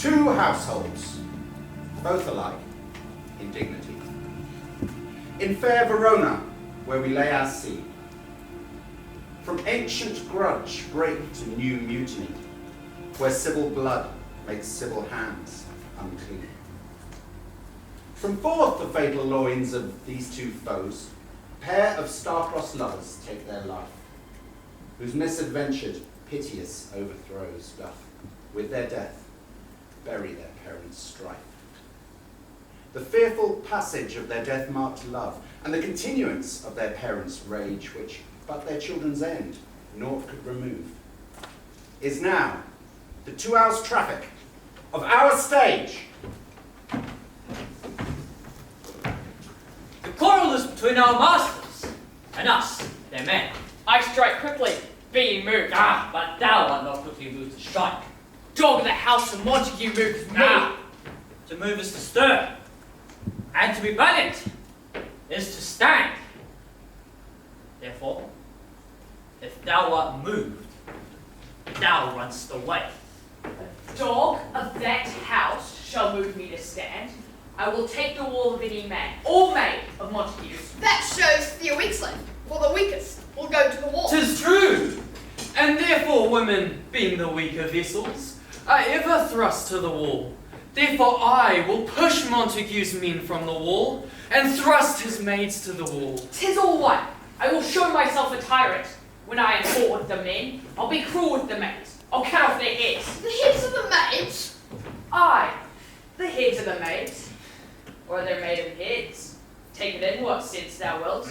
Two households, both alike in dignity. In fair Verona, where we lay our seed. From ancient grudge break to new mutiny, where civil blood makes civil hands unclean. From forth the fatal loins of these two foes, a pair of star-crossed lovers take their life, whose misadventured, piteous overthrows doth, with their death, bury their parents' strife. The fearful passage of their death-marked love, and the continuance of their parents' rage, which but their children's end naught could remove, is now the 2 hours' traffic of our stage. The quarrel is between our masters and us, their men. I strike quickly, being moved. But thou art not quickly moved to strike. Dog of the house of Montague moves me. To move is to stir, and to be valiant is to stand. Therefore, if thou art moved, thou runn'st away. Dog of that house shall move me to stand. I will take the wall of any man, or maid of Montague's. That shows you're weakling, for the weakest will go to the wall. 'Tis true, and therefore women, being the weaker vessels, are ever thrust to the wall. Therefore I will push Montague's men from the wall, and thrust his maids to the wall. 'Tis all one. I will show myself a tyrant. When I am fought with the men, I'll be cruel with the maids. I'll cut off their heads. The heads of the maids? Aye, the heads of the maids. Or they're made of heads. Take it in what sense thou wilt.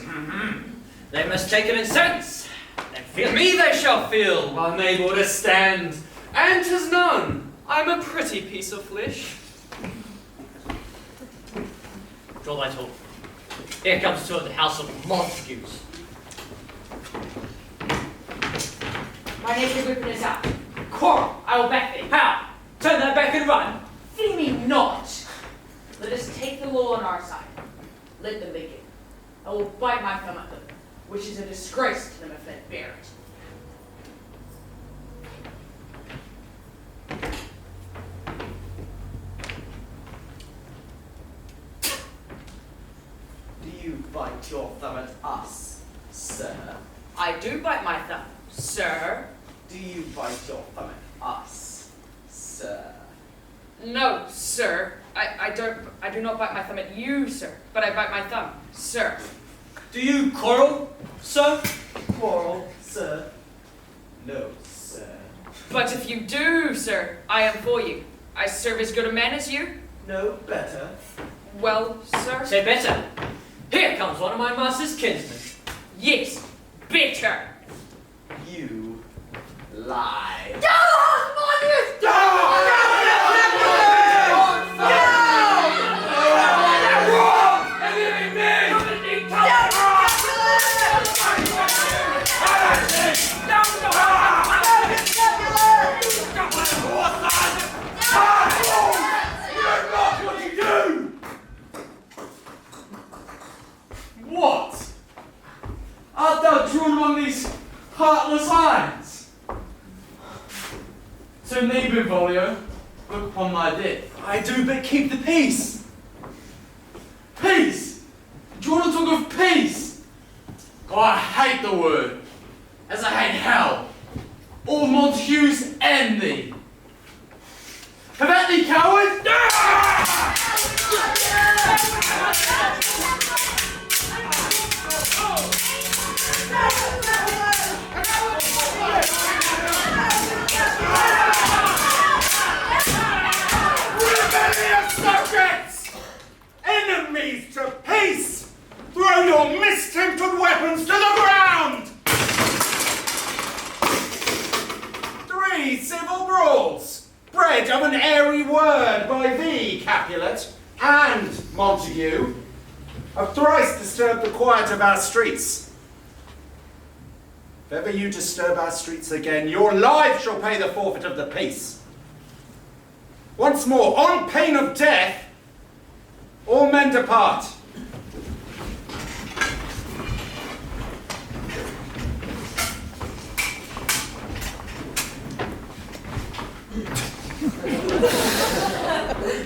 They must take it in sense. Then feel Me they shall feel, unable to stand, and 'tis known I'm a pretty piece of flesh. Draw thy talk. Here comes two of the house of Montagues. My naked weapon is out. Quarrel, I will back thee. How? Turn that back and run. Flee me not. Let us take the law on our side. Let them begin. I will bite my thumb at them, which is a disgrace to them if they bear it. Do you bite your thumb at us, sir? I do bite my thumb, sir. Do you bite your thumb at us, sir? No, sir. I do not bite my thumb at you, sir, but I bite my thumb, sir. Do you quarrel, sir? Quarrel, sir? No, sir. But if you do, sir, I am for you. I serve as good a man as you. No better. Well, sir? Say better. Here comes one of my master's kinsmen. Yes, better. You lie. What? Art thou drawn among these heartless hinds? So me, Benvolio, look upon my death. I do but keep the peace. Peace! Do you want to talk of peace? Oh, I hate the word, as I hate hell. All Montagues and thee. Have at thee, coward! Rebellious subjects! Enemies to peace! Throw your mistempted weapons to the ground! 3 civil brawls, bred of an airy word by thee, Capulet, and Montague, have thrice disturbed the quiet of our streets. If ever you disturb our streets again, your lives shall pay the forfeit of the peace. Once more, on pain of death, all men depart. Where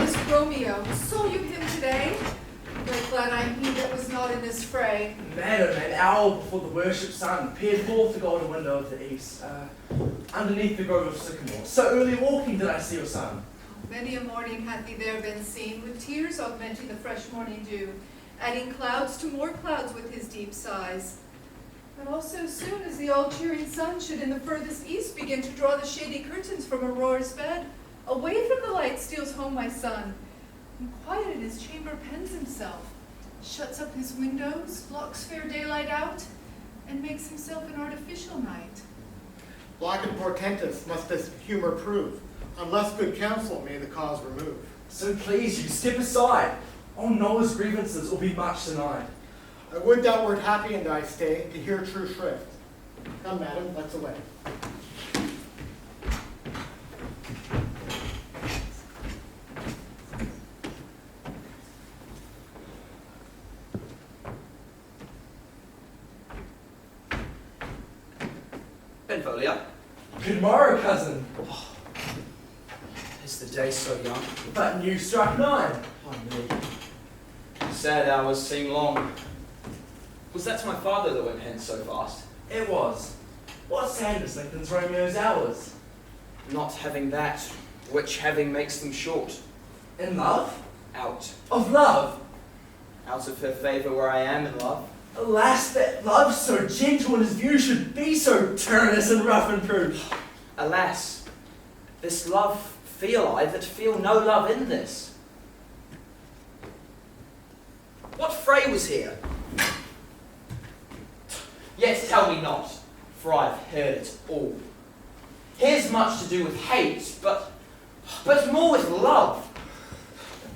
is Romeo? Saw you him today? Right glad I'm he that was not in this fray. Madam, an hour before the worship sun peered forth the golden window of the east, underneath the grove of sycamore. So early walking did I see your son. Many a morning hath he there been seen, with tears augmenting the fresh morning dew, adding clouds to more clouds with his deep sighs. But also soon as the all-cheering sun should in the furthest east begin to draw the shady curtains from Aurora's bed, away from the light steals home my son, and quiet in his chamber pens himself, shuts up his windows, blocks fair daylight out, and makes himself an artificial night. Black and portentous must this humor prove, unless good counsel may the cause remove. So please you, step aside. On Noah's grievances will be much denied. I would thou wert happy in thy stay to hear true shrift. Come, madam, let's away. Benvolio, Good morrow, cousin. is the day so young? But you struck 9. Oh, me. Sad hours seem long. Was that my father that went hence so fast? It was. What sadness lengthens Romeo's hours? Not having that, which having makes them short. In love? Out. Of love? Out of her favour where I am in love. Alas, that love so gentle in his view should be so tyrannous and rough and rude. Alas, this love feel I that feel no love in this. What fray was here? Yet tell me not, for I have heard it all. Here's much to do with hate, but more with love.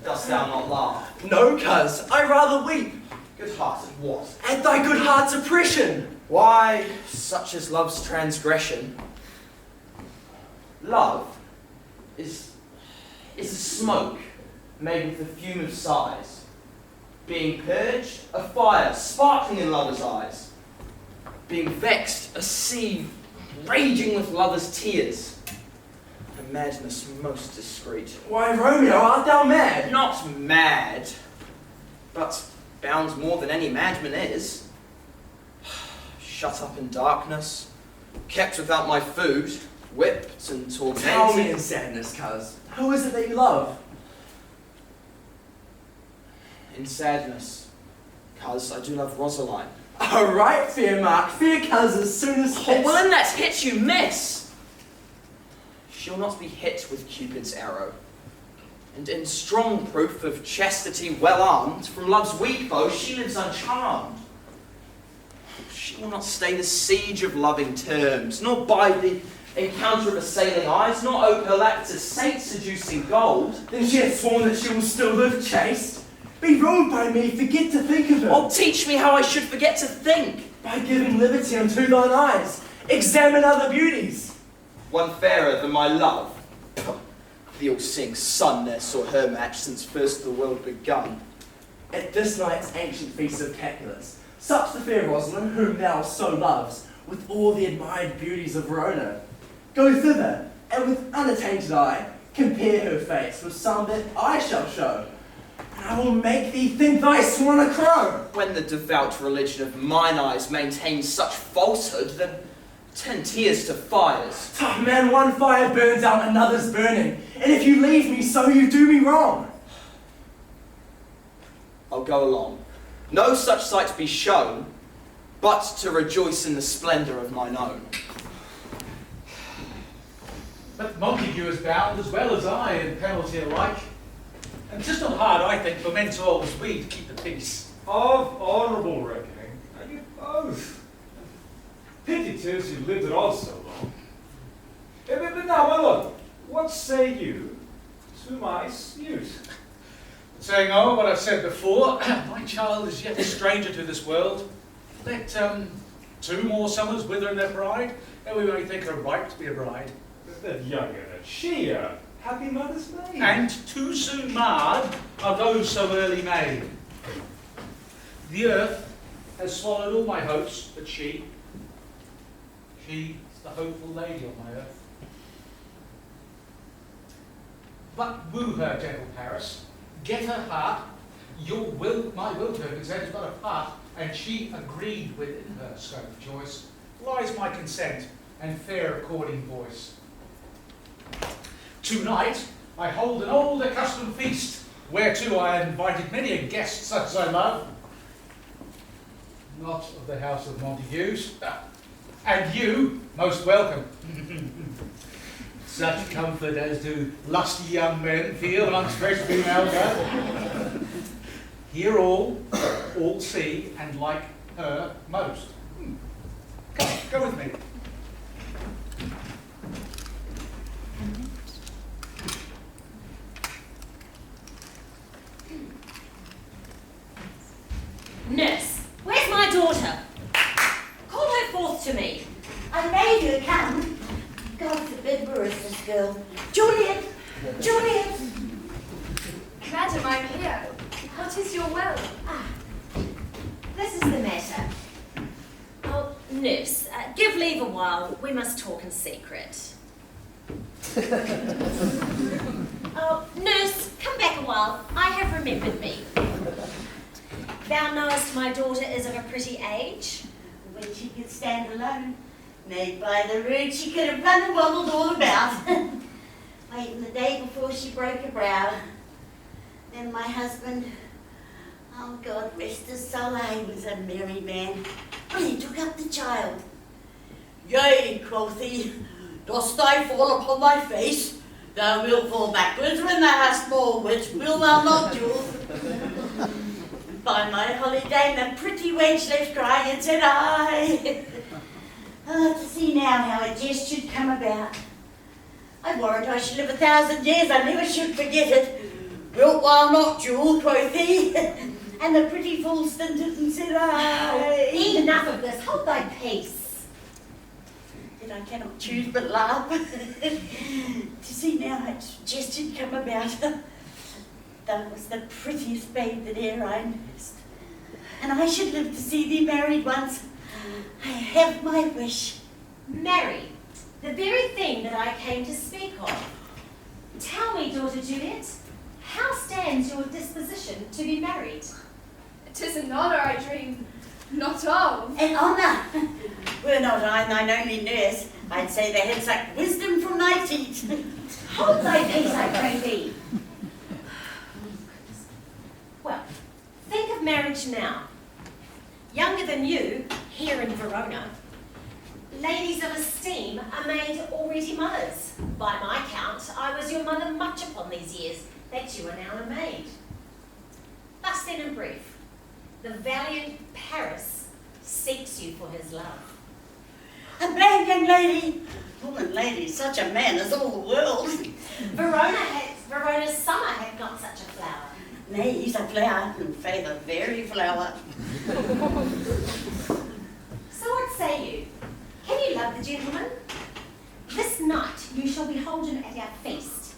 Dost thou not laugh? No, cuz, I rather weep. Good-hearted what? At thy good heart's oppression. Why, such is love's transgression. Love is a smoke made with the fume of sighs, being purged, a fire sparkling in lovers' eyes, being vexed, a sea raging with lovers' tears, a madness most discreet. Why, Romeo, art thou mad? Not mad, but bound more than any madman is. Shut up in darkness, kept without my food, whipped and tormented. Tell me in sadness, cuz. Who is it that you love? In sadness, cuz I do love Rosaline. All right, fair mark, fair cuz, as soon as Oh, well, in that hit you miss. She'll not be hit with Cupid's arrow. And in strong proof of chastity well armed, from love's weak bow she lives uncharmed. She will not stay the siege of loving terms, nor bide the encounter of assailing eyes, nor ope her lap to saint-seducing gold. Then she hath sworn that she will still live chaste. Be ruled by me, forget to think of it. Oh, teach me how I should forget to think. By giving liberty unto thine eyes, examine other beauties. One fairer than my love. The all-seeing sun ne'er saw her match since first the world begun. At this night's ancient feast of Capulet, sups the fair Rosalind, whom thou so loves, with all the admired beauties of Verona. Go thither, and with unattainted eye, compare her face with some that I shall show. And I will make thee think thy swan a crow. When the devout religion of mine eyes maintains such falsehood, then turn tears to fires. Oh, man, one fire burns out, another's burning. And if you leave me so, you do me wrong. I'll go along. No such sight be shown, but to rejoice in the splendour of mine own. But Montague is bound as well as I in penalty alike. And 'tis not hard, I think, for men so old as we to keep the peace. Of honourable reckoning, and you both. Pity 'tis you lived at all so long. But now, my lord, what say you to my suit? Saying over what I've said before, my child is yet a stranger to this world. Let 2 more summers wither in their pride, and we may think her ripe to be a bride. That younger than she, a happy mother's maid. And too soon marred are those so early made. The earth has swallowed all my hopes, but she's the hopeful lady on my earth. But woo her, gentle Paris. Get her heart. My will to her consent is but a part, and she agreed within her scope of choice. Lies my consent and fair according voice. Tonight I hold an old accustomed feast, whereto I have invited many a guest such as I love. Not of the house of Montagues. And you, most welcome. Such comfort as do lusty young men feel amongst fresh female blood. Hear all see, and like her most. Come, go with me. Nurse, where's my daughter? Call her forth to me. I made her come. God forbid where is this girl? Juliet! Juliet! Madam, I'm here. What is your will? This is the matter. Oh, nurse, give leave a while. We must talk in secret. Oh, nurse, come back a while. I have remembered me. Thou knowest my daughter is of a pretty age. When she could stand alone. Nay, by the rood, she could have run and waddled all about. Waiting the day before she broke her brow. Then my husband, oh God rest his soul, he was a merry man. Well, he took up the child. Yea, quoth he, dost thou fall upon thy face? Thou wilt fall backwards when thou hast more wit, will thou not, Jules? By my holy dame, the pretty wench left crying and said, aye. Oh, to see now how a jest should come about. I warrant I should live 1,000 years, I never should forget it. Wilt thou not, Jewel, quoth he, and the pretty fool stinted and said, aye. Enough of this, hold thy peace. Yet I cannot choose but laugh. To see now how jest should come about. Thou was the prettiest babe that e'er I nursed. And I should live to see thee married once. I have my wish. Marry, the very thing that I came to speak of. Tell me, daughter Juliet, how stands your disposition to be married? 'Tis an honour I dream not of. An honour? Were not I thine only nurse, I'd say they had sucked wisdom from thy teat. Hold thy peace, I pray thee. Well, think of marriage now. Younger than you, here in Verona, ladies of esteem are made already mothers. By my count, I was your mother much upon these years that you are now a maid. Thus then in brief, the valiant Paris seeks you for his love. A man, young lady. Woman, lady, such a man as all the world. Verona's summer hath not such a flower. Nay, he's a flower, in faith a very flower. So what say you? Can you love the gentleman? This night you shall be holden at our feast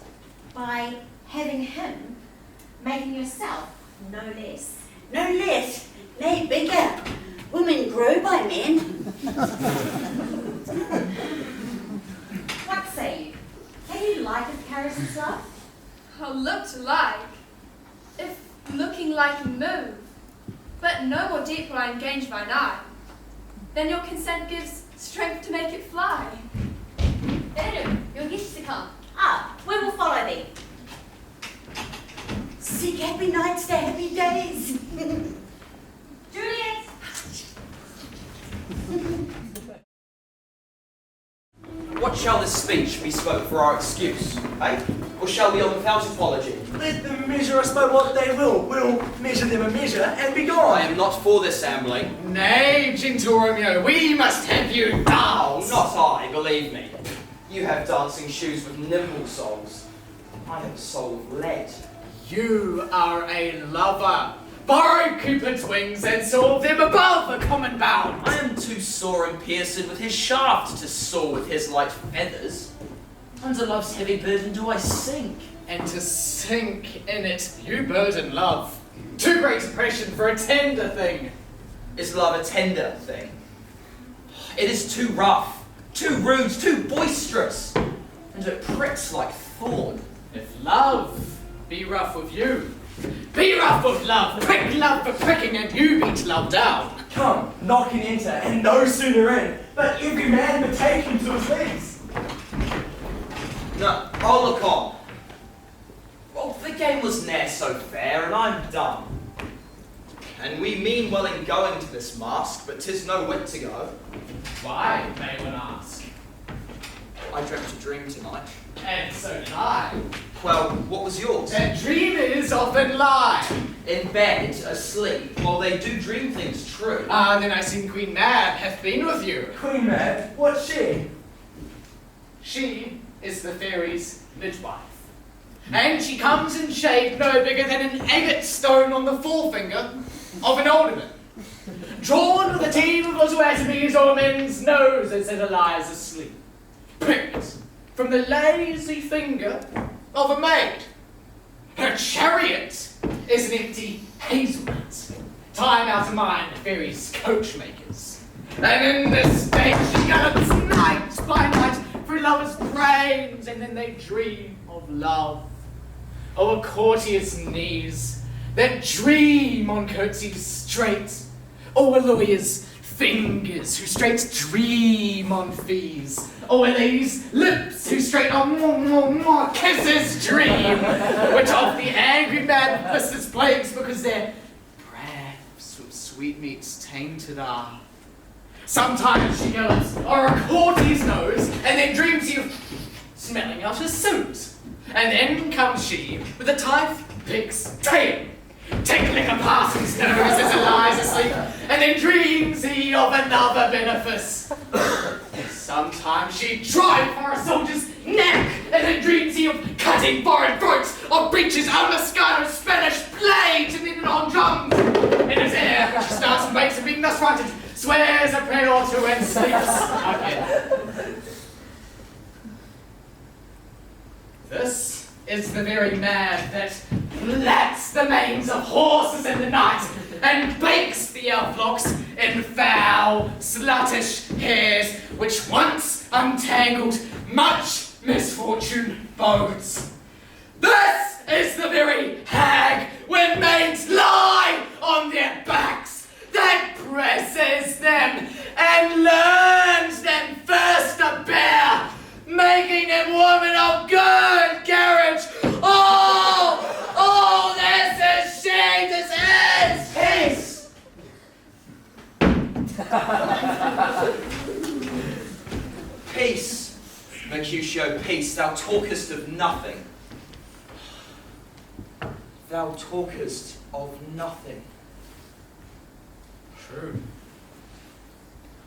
by having him making yourself no less. No less, nay, bigger. Women grow by men. What say you? Can you like of Paris's love? How look to like, if looking like move, but no more deeper I engage mine eye, then your consent gives strength to make it fly. There, your guests to come. Ah, we will follow thee. Seek happy nights to happy days. Juliet! What shall this speech be spoke for our excuse, eh? Or shall we on without apology? Let them measure us by what they will. We'll measure them a measure and be gone. I am not for this ambling. Nay, gentle Romeo, we must have you dance. Oh, not I, believe me. You have dancing shoes with nimble soles. I have a soul of lead. You are a lover. Borrow Cupid's wings and soar them above a common bound. I am too sore and pierced with his shaft to soar with his light feathers. Under love's heavy burden do I sink. And to sink in it, you burden love. Too great a passion for a tender thing. Is love a tender thing? It is too rough, too rude, too boisterous, and it pricks like thorn. If love rough with you. Be rough with love, prick love for pricking, and you beat love down. Come, knock and enter, and no sooner in, but every man betake him to his legs. No, I'll look on. Well, the game was ne'er so fair, and I'm done. And we mean well in going to this mask, but 'tis no whit to go. Why, may one ask? I dreamt a dream tonight. And so did I. Well, what was yours? And dreamers often lie. In bed, asleep. Well, they do dream things true. Ah, then I seen Queen Mab hath been with you. Queen Mab, what's she? She is the fairy's midwife. And she comes in shape no bigger than an agate stone on the forefinger of an alderman, drawn with a team of Oswatime's or men's noses as it lies asleep, pricked from the lazy finger of a maid. Her chariot is an empty hazelnut, time out of mind the fairy's coachmakers. And in this state she gallops night by night through lovers' brains, and then they dream of love, of a courtier's knees that dream on curtsies straight, or a lawyer's fingers who straight dream on fees, or a lady's lips who straight on kisses dream, which of the angry mad blisters plagues because their breaths with sweetmeats tainted are. Sometimes she gallops o'er a courtier's nose, and then dreams you smelling out her suit. And then comes she with a tight pig's tail, tickling a parson's nose as he lies asleep, and then dreams he of another benefice. Sometimes she drives for a soldier's neck, and then dreams he of cutting foreign throats, or breeches Almascano's Spanish blades, and then on drums in his ear she starts and wakes, and being thus frightened, swears a prayer or two and sleeps again. This is the very man that plats the manes of horses in the night and bakes the elf-locks in foul, sluttish hairs, which once untangled, much misfortune bodes. This is the very hag when maidens lie on their backs that presses them and learns them first to bear, making them women of good carriage. Oh, this is she, this is peace. Peace, Mercutio, peace. Thou talkest of nothing. Thou talkest of nothing. True.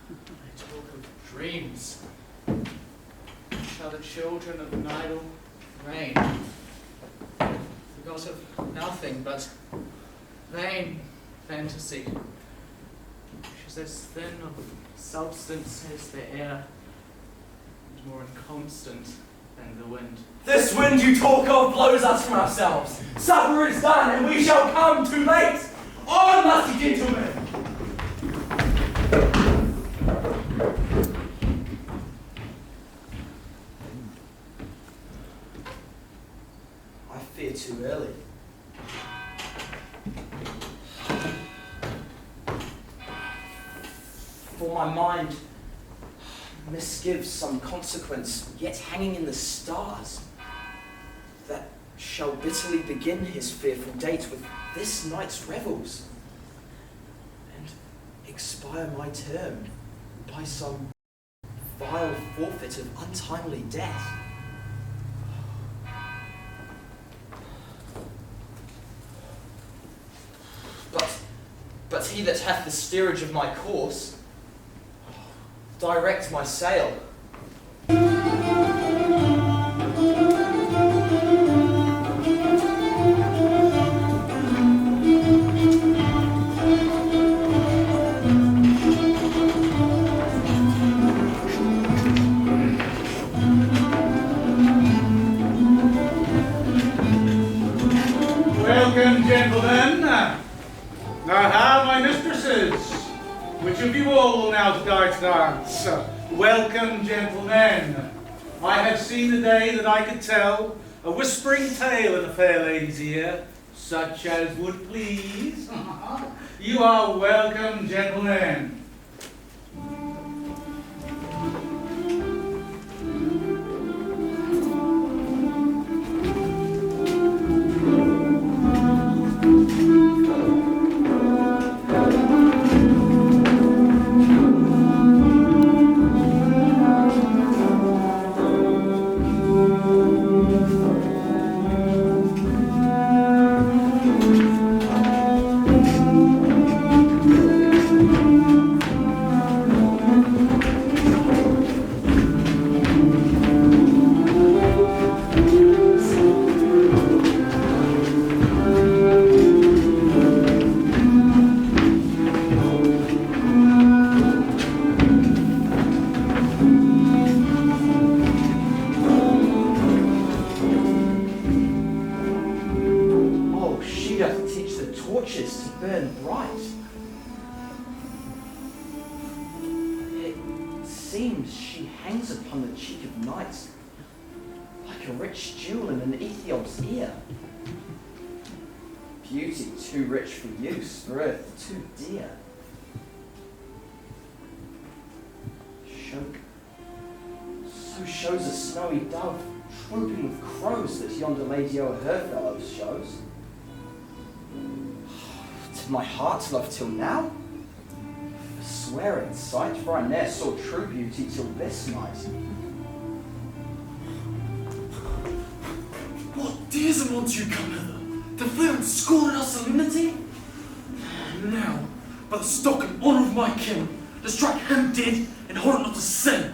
I talk of dreams, which are the children of an idle brain, forgot of nothing but vain fantasy, which is as thin of substance as the air, and more inconstant than the wind. This wind you talk of blows us from ourselves. Supper is done, and we shall come too late. On, lusty gentlemen! I fear too early. For my mind misgives some consequence yet hanging in the stars, that shall bitterly begin his fearful date with this night's revels, and expire my term by some vile forfeit of untimely death. But he that hath the steerage of my course, direct my sail. Welcome, gentlemen. Now, how my mistresses? Which of you all will now dance? Welcome, gentlemen. I have seen the day that I could tell a whispering tale in a fair lady's ear, such as would please. You are welcome, gentlemen. Oh, she doth teach the torches to burn bright. It seems she hangs upon the cheek of night like a rich jewel in an Ethiop's ear. Beauty too rich for use, for earth too dear. So shows a snowy dove trooping with crows that yonder lady o'er her fellows shows. Did my heart love till now? I swear in sight, for I ne'er saw true beauty till this night. What dares want you come hither? To fleer and scorn at us solemnity? Now, by the stock and honour of my kin, to strike him dead and hold it not to sin.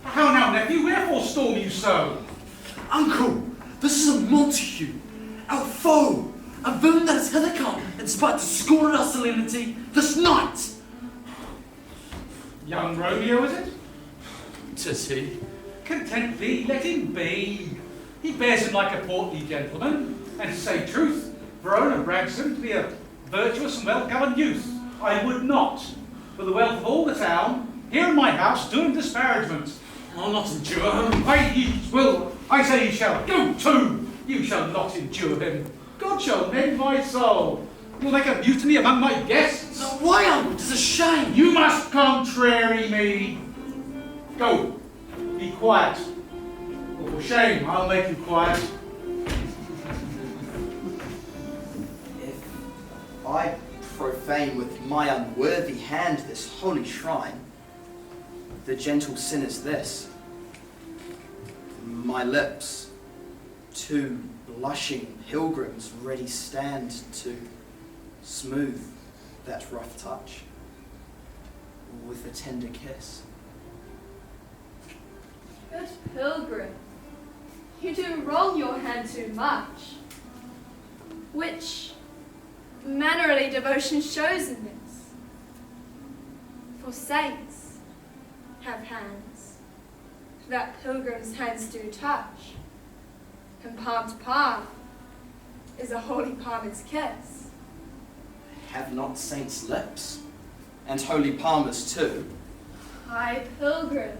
How now, nephew, wherefore storm you so? Uncle, this is a Montague, our foe, a villain that has hither come in spite to scorn at our solemnity this night. Young Romeo, is it? 'Tis he. Content thee, let him be. He bears him like a portly gentleman, and to say truth, Verona brags him to be a virtuous and well-governed youth. I would not, for the wealth of all the town, here in my house, do him disparagement. I'll not endure him. I say ye shall. Go to! You shall not endure him. God shall mend my soul. You'll make a mutiny among my guests. No, why, uncle? 'Tis a shame. You must contrary me. Go. Be quiet. Or for shame, I'll make you quiet. If I profane with my unworthy hand this holy shrine, the gentle sin is this: my lips, two blushing pilgrims, ready stand to smooth that rough touch with a tender kiss. Good pilgrim, you do wrong your hand too much. Which mannerly devotion shows in this? For saints have hands that pilgrims' hands do touch, and palm to palm is a holy palmer's kiss. Have not saints lips, and holy palmers too? Aye, pilgrim,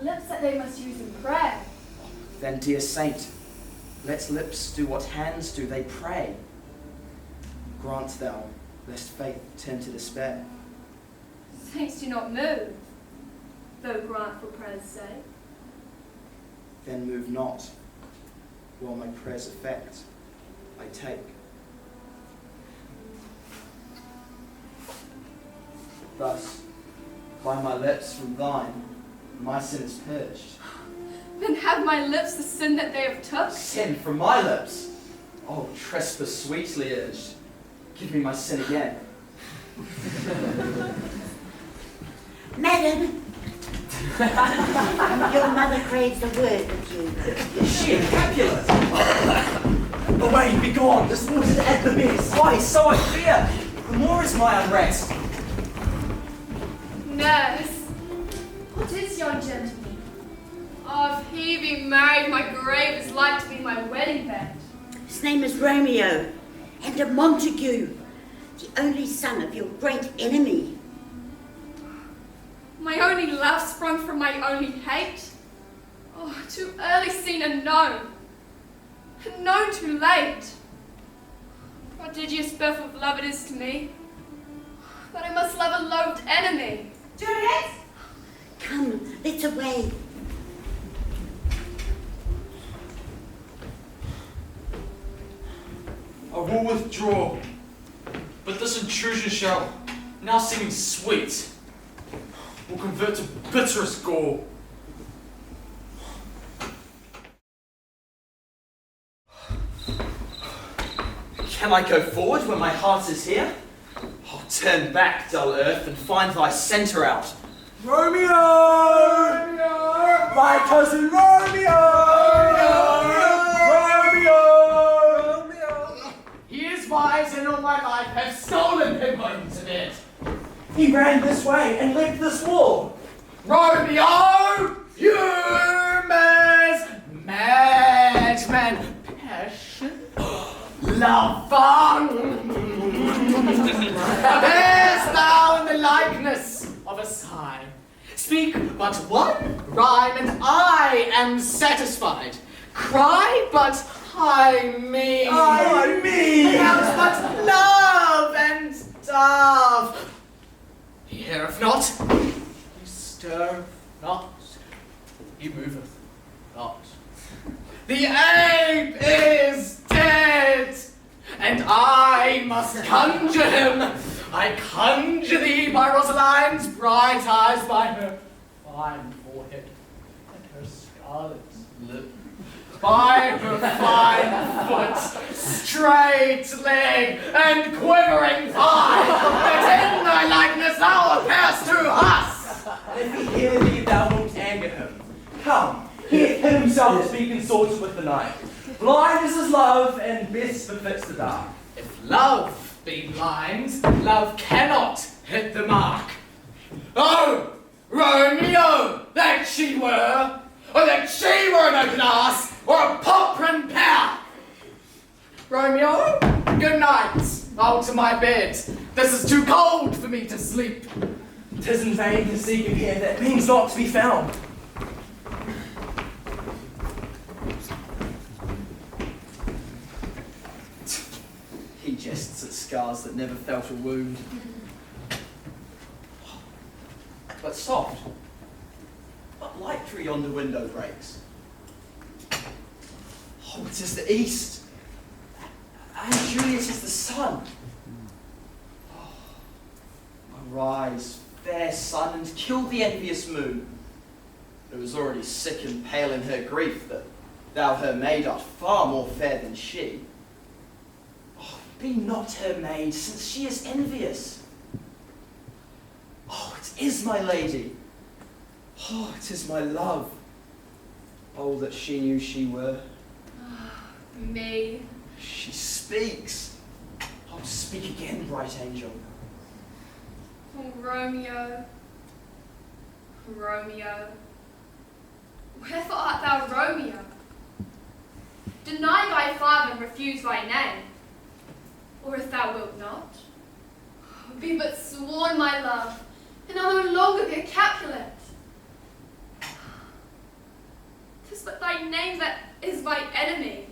lips that they must use in prayer. Then, dear saint, let lips do what hands do, they pray. Grant thou, lest faith turn to despair. Saints do not move, though grant for prayer's sake. Then move not, while my prayer's effect I take. Thus, by my lips from thine, my sin is purged. Then have my lips the sin that they have took? Sin from my lips? Oh, trespass sweetly urged. Give me my sin again. Madam, your mother craves a word with you. Is she a Capulet? Away, be gone. This water's at the best. Why, so I fear. The more is my unrest. Nurse, what is yon gentleman? Oh, if he be married, my grave is like to be my wedding bed. His name is Romeo, and a Montague, the only son of your great enemy. My only love sprung from my only hate. Oh, too early seen and known. and known too late. Prodigious birth of love it is to me, that I must love a loathed enemy. Juliet! Come, let's away. I will withdraw. But this intrusion shall, now seeming sweet, will convert to bitterest gall. Can I go forward when my heart is here? I'll turn back, dull earth, and find thy centre out. Romeo! Romeo! My cousin Romeo! Romeo! Romeo! He is wise, and all my life have stolen him home to bed. He ran this way and leapt this wall. Romeo! You madman! Passion? Love appearest thou in the likeness of a sigh. Speak but one rhyme, and I am satisfied. Cry but I mean. Perhaps but love and dove. He heareth not, he stirreth not, he moveth not. The ape is dead, and I must conjure him. I conjure thee by Rosaline's bright eyes, by her fine forehead and her scarlet lip, by her fine foot, straight leg, and quivering thigh, that in thy likeness thou appearest to us. If he hear thee, thou wilt anger him. Come, he hath hid himself to be consorted with the night. Blind is his love, and best befits the dark. If love be blind, love cannot hit the mark. Oh, Romeo, that she were, or that she were in a glass, or a poprin pear. Romeo, good night. I'll to my bed. This is too cold for me to sleep. 'Tis in vain to seek him here, that means not to be found. He jests at scars that never felt a wound. But soft, what light through yonder window breaks? Oh, it is the east, and Juliet is the sun. Oh, arise, fair sun, and kill the envious moon, who is already sick and pale in her grief that thou her maid art far more fair than she. Oh, be not her maid, since she is envious. Oh, it is my lady. Oh, it is my love. Oh, that she knew she were. Me. She speaks. Oh, speak again, bright angel. Oh, Romeo. Romeo. Wherefore art thou Romeo? Deny thy father and refuse thy name. Or if thou wilt not, be but sworn my love, and I'll no longer be a Capulet. 'Tis but thy name that is my enemy.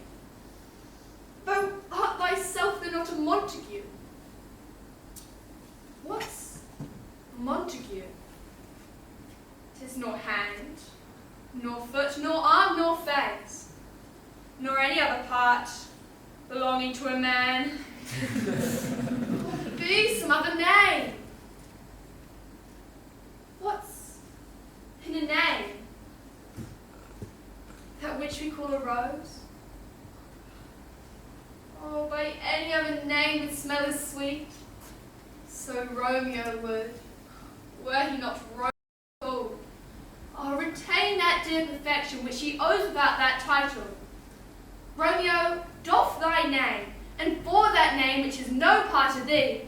Thou art thyself though not a Montague. What's Montague? 'Tis nor hand, nor foot, nor arm, nor face, nor any other part belonging to a man. Be some other name. What's in a name? That which we call a rose? Oh, by any other name would smell as sweet. So Romeo would, were he not Romeo at all. Oh, retain that dear perfection which he owes without that title. Romeo, doff thy name, and for that name which is no part of thee,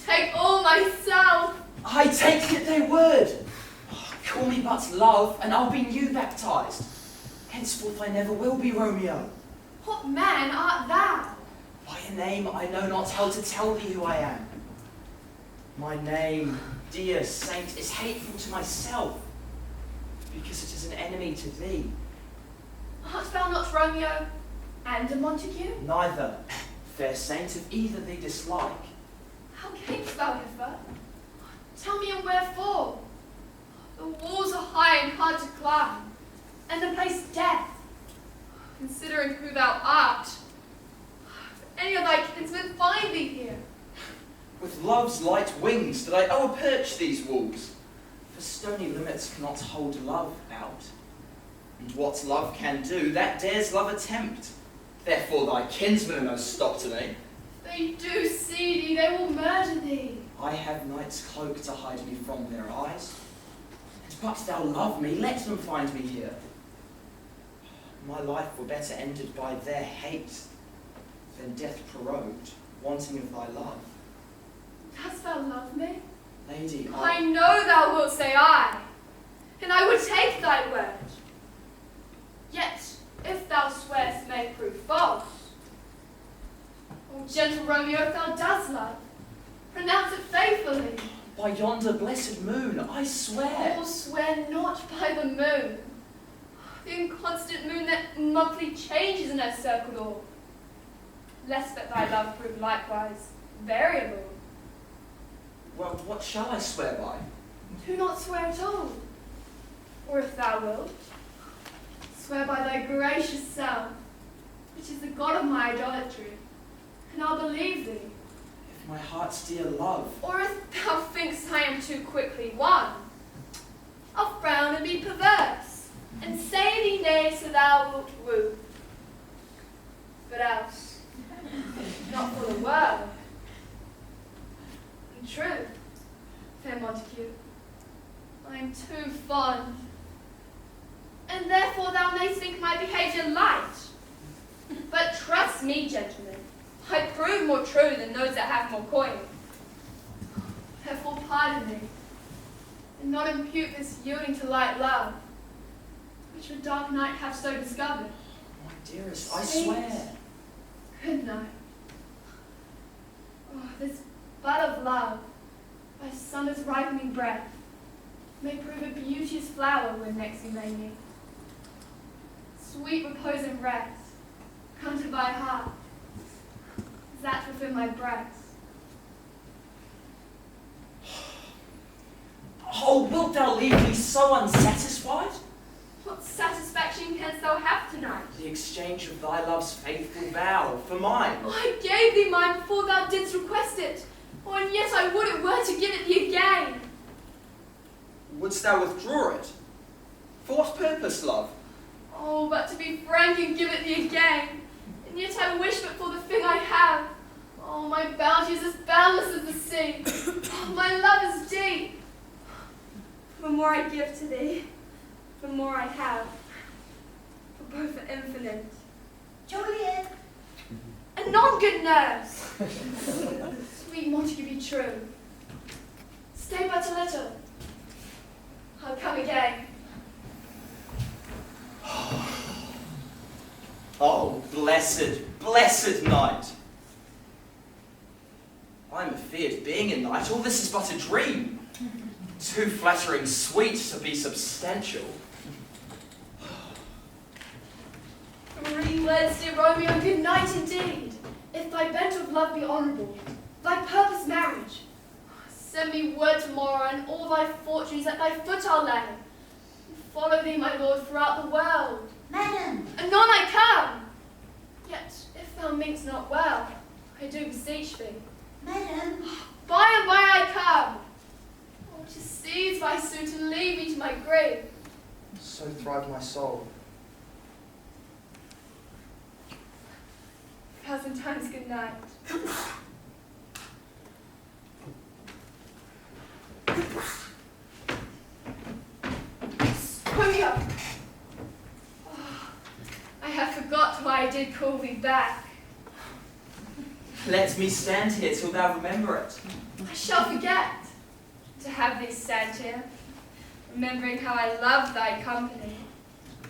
take all myself. I take it thy word. Oh, call me but love, and I'll be new baptized. Henceforth I never will be Romeo. What man art thou? By a name I know not how to tell thee who I am. My name, dear saint, is hateful to myself, because it is an enemy to thee. Art thou not Romeo, And a Montague? Neither, fair saint, of either thee dislike. How camest thou hither? Tell me and wherefore. The walls are high and hard to climb, and the place death. Considering who thou art, if any of thy kinsmen find thee here. With love's light wings did I o'erperch these walls, for stony limits cannot hold love out. And what love can do, that dares love attempt. Therefore thy kinsmen are no stop to me. If they do see thee, they will murder thee. I have night's cloak to hide me from their eyes. And but thou love me, let them find me here. My life were better ended by their hate than death prorogued, wanting of thy love. Dost thou love me? Lady, I know thou wilt say aye, and I would take thy word. Yet, if thou swearest may prove false, O gentle Romeo, if thou dost love, pronounce it faithfully. By yonder blessed moon, I swear. Oh, swear not by the moon, the inconstant moon that monthly changes in her circled orb, lest that thy love prove likewise variable. Well, what shall I swear by? Do not swear at all, or if thou wilt, swear by thy gracious self, which is the god of my idolatry, and I'll believe thee. If my heart's dear love. Or if thou thinkst I am too quickly won, I'll frown and be perverse, and say thee nay so thou wilt woo. But else, not for the world. In truth, fair Montague, I am too fond, and therefore thou mayst think my behaviour light. But trust me, gentlemen, I prove more true than those that have more coin. Therefore pardon me, and not impute this yielding to light love, which the dark night hath so discovered. My dearest, I swear. Good night. Oh, this bud of love, by summer's ripening breath, may prove a beauteous flower when next we may meet. Sweet repose and rest, come to thy heart, is that within my breast. Oh, wilt thou leave me so unsatisfied? What satisfaction canst thou have tonight? The exchange of thy love's faithful vow for mine. Oh, I gave thee mine before thou didst request it. Oh, and yet I would it were to give it thee again. Wouldst thou withdraw it? For what purpose, love? Oh, but to be frank and give it thee again. And yet I wish but for the thing I have. Oh, my bounty is as boundless as the sea. Oh, my love is deep. The more I give to thee, the more I have. For both are infinite. Juliet! And non good nerves. Sweet Montague, be true. Stay but a little. I'll come again. Oh, blessed, blessed night. I'm afeard, being in night, all this is but a dream. Too flattering sweet to be substantial. 3 words, dear Romeo, good night indeed. If thy bent of love be honourable, thy purpose marriage, send me word tomorrow, and all thy fortunes at thy foot I'll lay, and follow thee, my lord, throughout the world. Madam! Anon I come. Yet, if thou mean'st not well, I do beseech thee. Madam! By and by I come. Oh, to seize thy suit and leave me to my grave. So thrived my soul. 1,000 times good night. Romeo! Oh, I have forgot why I did call thee back. Let me stand here till thou remember it. I shall forget to have thee stand here, remembering how I love thy company.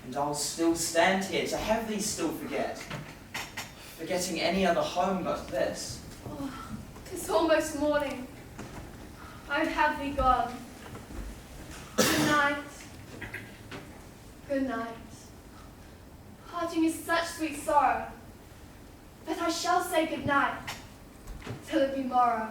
And I'll still stand here to have thee still forget. Forgetting any other home but this. Oh, 'tis almost morning. I would have thee gone. Good night. Good night. Parting is such sweet sorrow, but I shall say good night till it be morrow.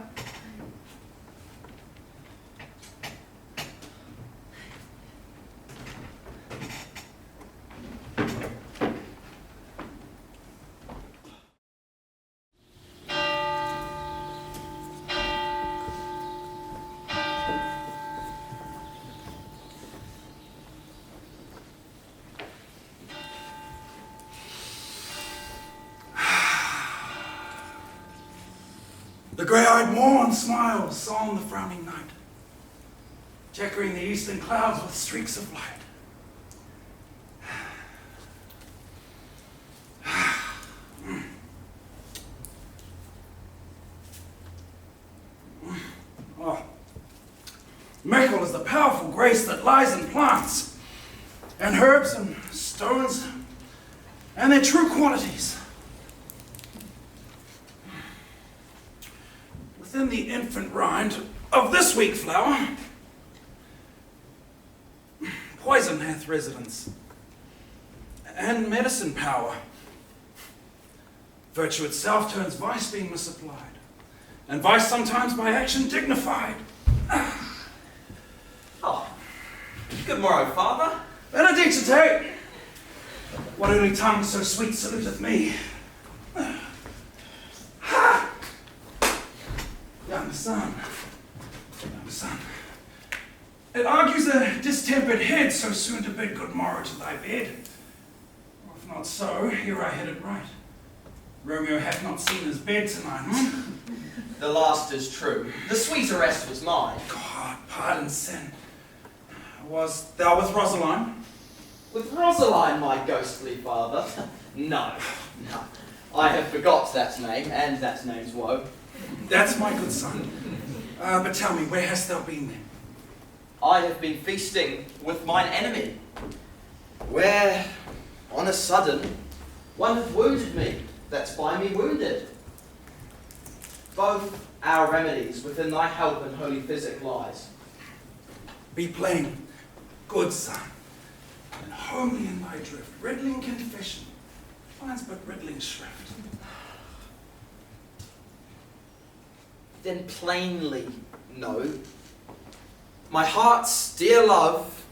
The grey-eyed morn smiles on the frowning night, checkering the eastern clouds with streaks of light. Oh. Mickle is the powerful grace that lies in plants, and herbs and stones, and their true qualities. Within the infant rind of this weak flower, poison hath residence, and medicine power. Virtue itself turns vice being misapplied, and vice sometimes by action dignified. Oh, good morrow, father. Benedicite! What only tongue so sweet saluteth me? Ha! Young son, it argues a distempered head so soon to bid good morrow to thy bed. Or if not so, here I hit it right. Romeo hath not seen his bed tonight, The last is true. The sweet arrest was mine. God, pardon sin. Was thou with Rosaline? With Rosaline, my ghostly father? No. I have forgot that name, and that name's woe. That's my good son. But tell me, where hast thou been then? I have been feasting with mine enemy, where, on a sudden, one hath wounded me, that's by me wounded. Both our remedies within thy help and holy physic lies. Be plain, good son, and homely in thy drift. Riddling confession finds but riddling shrift. Then plainly know, my heart's dear love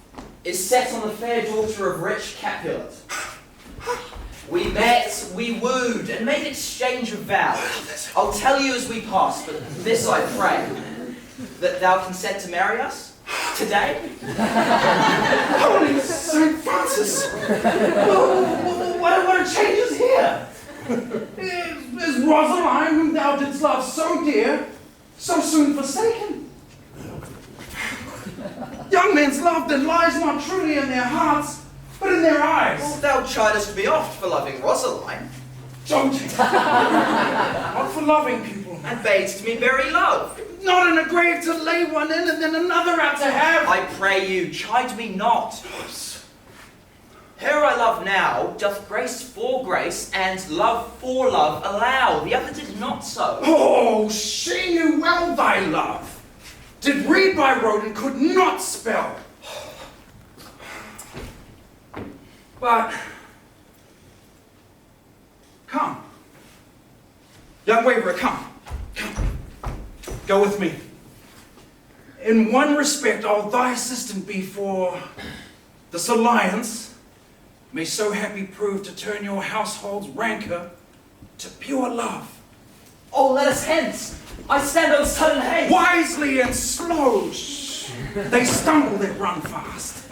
is set on the fair daughter of rich Capulet. We met, we wooed, and made exchange of vows. I'll tell you as we pass, but this I pray, that thou consent to marry us today. Holy St. Francis! What a change is here! Is Rosaline, whom thou didst love so dear, so soon forsaken? Young men's love that lies not truly in their hearts, but in their eyes. Well, thou chidest me oft for loving Rosaline. Doting. Not for loving people. And badest me bury love. Not in a grave to lay one in and then another out to have. I pray you, chide me not. Her I love now doth grace for grace and love for love allow. The other did not so. Oh, she knew well thy love. Did read by rote and could not spell. But, come. Young waverer, come. Go with me. In one respect, I'll thy assistant be, for this alliance may so happy prove to turn your household's rancor to pure love. Oh, let us hence. I stand on sudden haste. Wisely and slow. They stumble that run fast.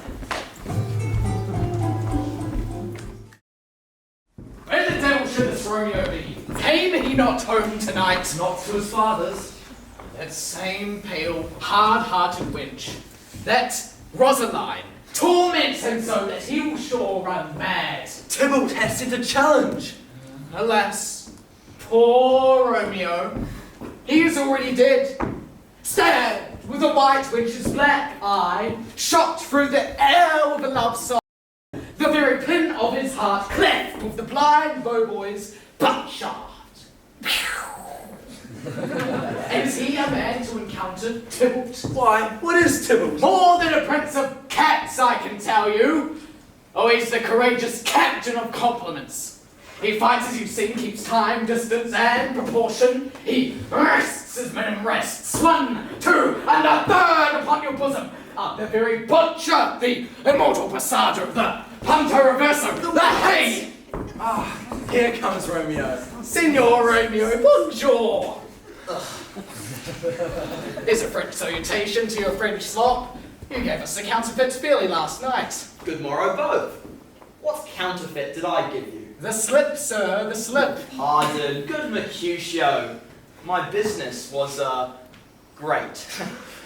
Where the devil should this Romeo be? Came he not home tonight? Not to his father's. That same pale, hard-hearted wench, that Rosaline, torments him so that he will sure run mad. Tybalt hath sent a challenge. Alas, poor Romeo, he is already dead. Stabbed with a white wench's black eye, shot through the air with a love song. The very pin of his heart cleft with the blind bowboy's buckshot. And is he a man to encounter Tybalt? Why, what is Tybalt? More than a prince of cats, I can tell you. Oh, he's the courageous captain of compliments. He fights as you sing, keeps time, distance, and proportion. He rests as men rest. 1, 2, and a third upon your bosom. The very butcher, the immortal passaggio, the punto reverso, the hay. Here comes Romeo. Signor Romeo, bonjour. Here's a French salutation to your French slop. You gave us a counterfeit Spilly last night. Good morrow, both. What counterfeit did I give you? The slip, sir, the slip. Pardon, good Mercutio. My business was, great.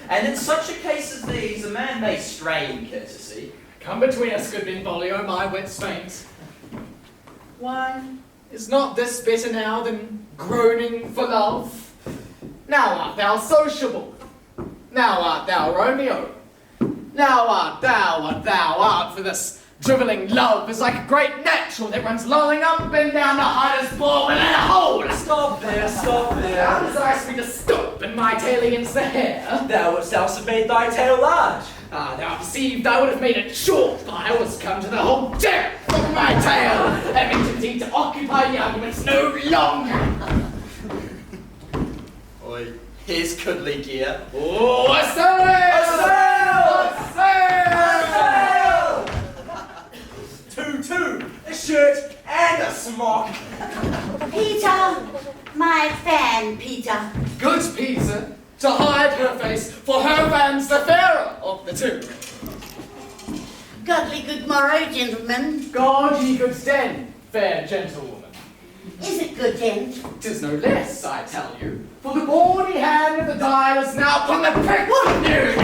And in such a case as these, a man may strain courtesy. Come between us, good Benvolio, my wet spaint. Why, is not this better now than groaning for love? Now art thou sociable. Now art thou Romeo. Now art thou what thou art, for this drivelling love is like a great natural that runs lolling up and down the hardest ball within a hole. Stop there, stop there. Thou desirest me to stop and my tail against the hair. Thou wouldst else have made thy tail large. Thou perceived I would have made it short, but I was come to the whole depth of my tail, having to need to occupy the arguments no longer. Oi, here's goodly gear. Oh, a sail! A sail! A sail! 2, a shirt, and a smock. Peter, my fan, Peter. Good Peter, to hide her face, for her fan's the fairer of the two. Godly good morrow, gentlemen. God ye good stand, fair gentlewoman. Is it good then? 'Tis no less, I tell you, for the bawdy hand of the dial is now upon the prick of noon.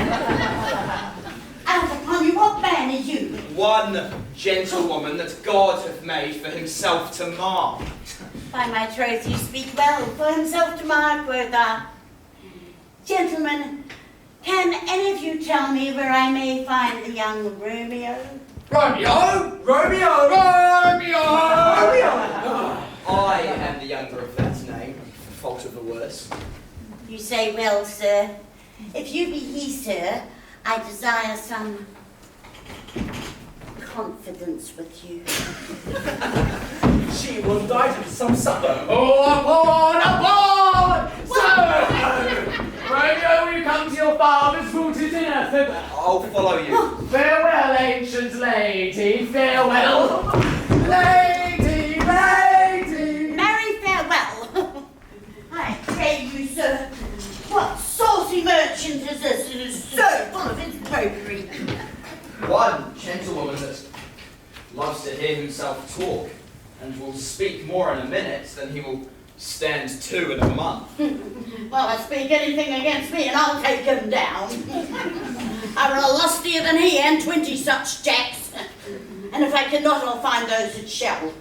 Out upon you, what man are you? One gentlewoman that God hath made for himself to mark. By my troth, you speak well. For himself to mark, quotha. Gentlemen, can any of you tell me where I may find the young Romeo? Romeo! Romeo! Romeo! Romeo! I am the younger of that name, fault of the worst. You say well, sir. If you be he, sir, I desire some confidence with you. She will die to some supper. Oh, aboard! So, Romeo, will you come to your father's rule to dinner thither? I'll follow you. Farewell, ancient lady, farewell. Lady, lady! Marry farewell. I pray you, sir. What saucy merchant is this? It is so full of its popery. One gentlewoman that loves to hear himself talk, and will speak more in a minute than he will stand 2 in a month. Well, I speak anything against me and I'll take him down. I run lustier than he and 20 such jacks. And if I cannot, I'll find those that shall.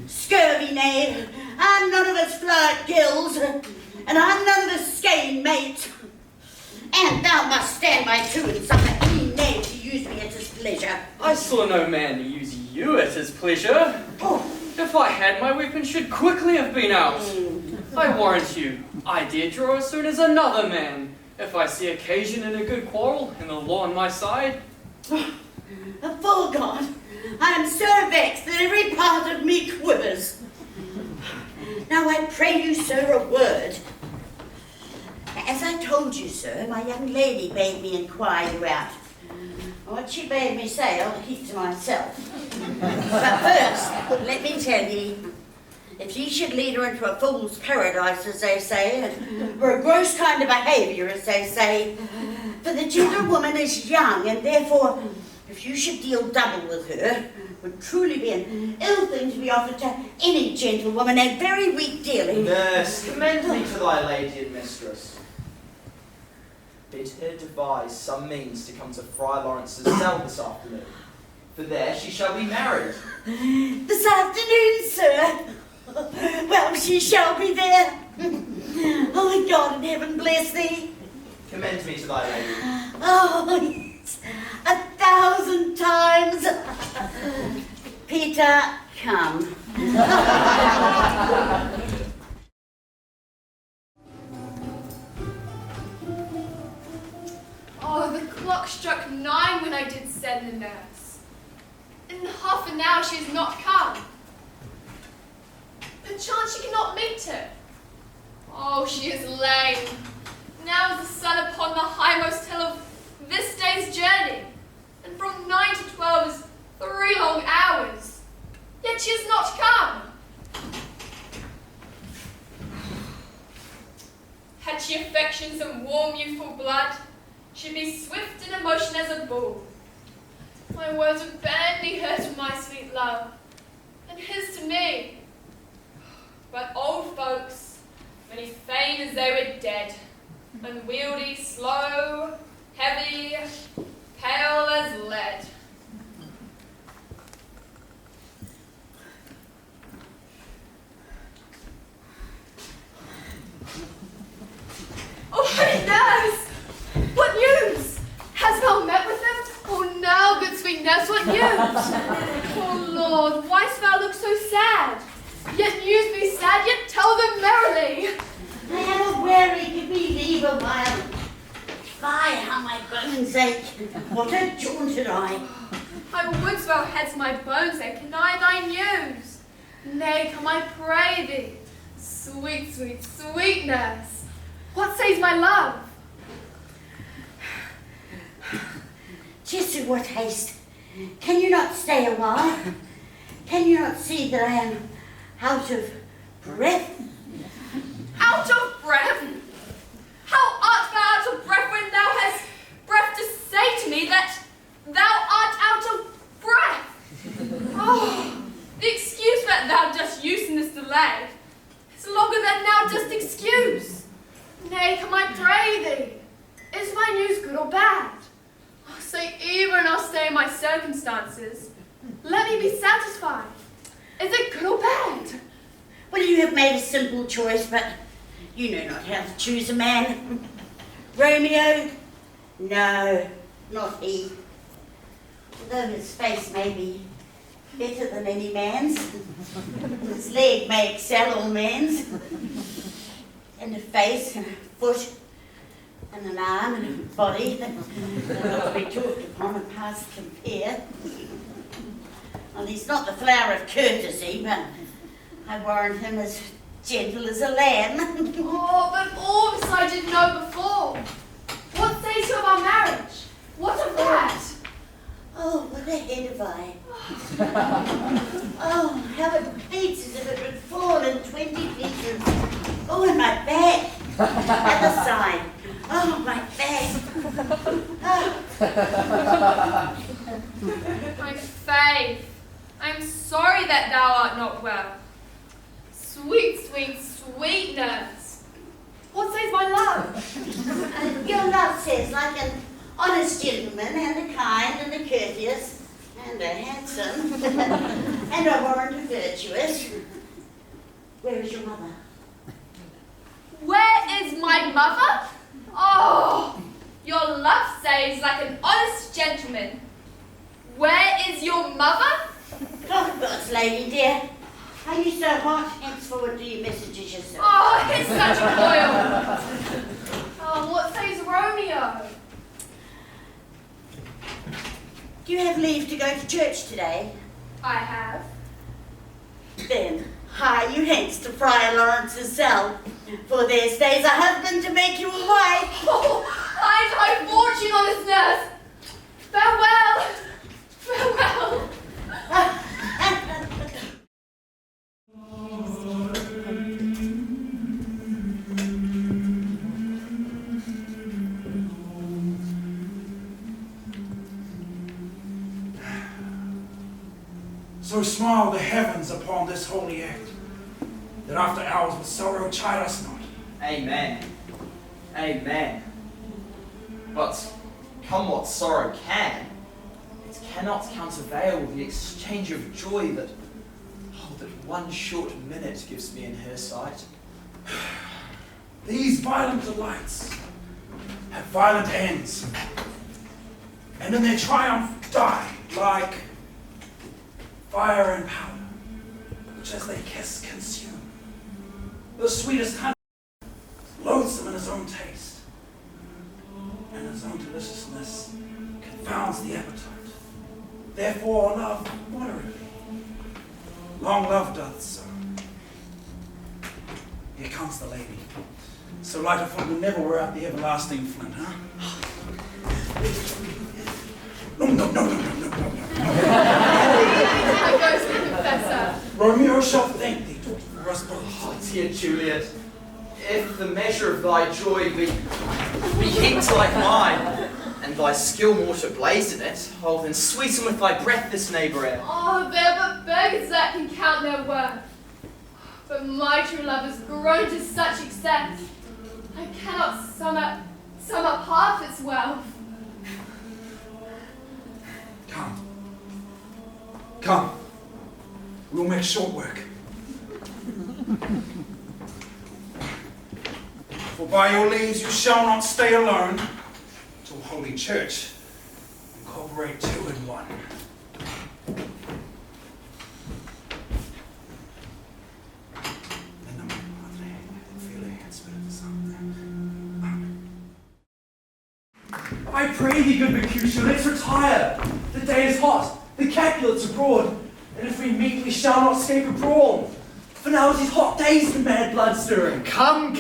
Scurvy knave, I'm none of his flirt gills, and I'm none of his skein mate. And thou must stand by 2 and suffer any knave to use me at his pleasure. I saw no man use you at his pleasure. Oh. If I had, my weapon should quickly have been out. I warrant you, I dare draw as soon as another man, if I see occasion in a good quarrel, and the law on my side. A full God, I am so vexed that every part of me quivers. Now I pray you, sir, a word. As I told you, sir, my young lady bade me inquire you out. What she bade me say, I'll keep to myself. But first, let me tell ye, if ye should lead her into a fool's paradise, as they say, or a gross kind of behaviour, as they say, for the gentlewoman is young, and therefore, if you should deal double with her, would truly be an ill thing to be offered to any gentlewoman, and very weak dealing. Nurse, commend me to thy lady and mistress. Bid her devise some means to come to Friar Lawrence's cell this afternoon, for there she shall be married. This afternoon, sir? Well, she shall be there. Oh, God in heaven bless thee. Commend me to thy lady. Oh, yes, 1,000 times. Peter, come. Oh, the clock struck 9 when I did send the nurse. In half an hour she has not come. Perchance she cannot meet her. Oh, she is lame. Now is the sun upon the highmost hill of this day's journey, and from 9 to 12 is 3 long hours. Yet she has not come. Had she affections and warm youthful blood, she'd be swift in emotion as a bull. My words would badly hurt my sweet love, and his to me. But old folks, many fain as they were dead, unwieldy, slow, heavy, pale as lead. Oh, pretty nurse! What news? Hast thou met with them? Oh, now, good sweet nurse, what news? Oh, Lord, why dost thou look so sad? Yet news be sad, yet tell them merrily. I am weary, give me leave a while. Fie, how my bones ache. What a jaunted eye. I would thou hadst my bones ache, and I thy news. Nay, come, I pray thee. Sweet, sweet, sweet nurse, what says my love? Just in what haste. Can you not stay a while? Can you not see that I am out of breath? Out of breath? How art thou out of breath when thou hast breath to say to me that thou art out of breath? Oh, the excuse that thou dost use in this delay is longer than thou dost excuse. Nay, come, I pray thee, is my news good or bad? Oh, say even I'll stay in my circumstances. Let me be satisfied. Is it good or bad? Well, you have made a simple choice, but you know not how to choose a man. Romeo? No, not he. Although his face may be better than any man's, his leg may excel all men's, and a face and a foot and an arm and a body that not to be talked upon and past compare. Well, he's not the flower of courtesy, but I warrant him as gentle as a lamb. Oh, but all this I did know before. What says you of our marriage? What of that? Oh, what a head have I. Oh, how it beats as if it would fall in 20 pieces. Oh, and my back. At the side. Oh, my back. Oh. My faith, I am sorry that thou art not well. Sweet, sweet, sweet nurse, what says my love? Your love says, like an honest gentleman, and a kind, and a courteous, and a handsome, and I warrant a virtuous. Where is your mother? Where is my mother? Oh, your love says, like an honest gentleman. Where is your mother? Oh, God's lady dear. Are you so hot? Henceforward do you messages yourself? Oh, it's such a coil. Oh, what says Romeo? Do you have leave to go to church today? I have. Then hie you hence to Friar Lawrence's cell, for there stays a husband to make you a wife. Oh, hide my fortune on this nurse. Farewell. Farewell. So smile the heavens upon this holy act, that after hours with sorrow chide us not. Amen. Amen. But come what sorrow can, it cannot countervail the exchange of joy that, oh, that one short minute gives me in her sight. These violent delights have violent ends, and in their triumph die like fire and powder, which as they kiss consume. The sweetest honey, loathsome in its own taste, and its own deliciousness confounds the appetite. Therefore love moderately. Long love doth so. Here comes the lady. So light of foot will never wear out the everlasting flint, huh? No. I goes the confessor. Romeo shall thank thee, Rust Oh, dear Juliet, if the measure of thy joy be heaped like mine, and thy skill more to blaze in it, oh, then sweeten with thy breath this neighbour air. Oh, they're but beggars that can count their worth. But my true love has grown to such extent, I cannot sum up half its wealth. Come. We'll make short work. For by your leaves you shall not stay alone till Holy Church incorporate two in one. I pray thee, good Mercutio, let's retire. The day is hot, the Capulets abroad, and if we meet, we shall not escape a brawl. For now it is hot days for mad blood stirring. Come.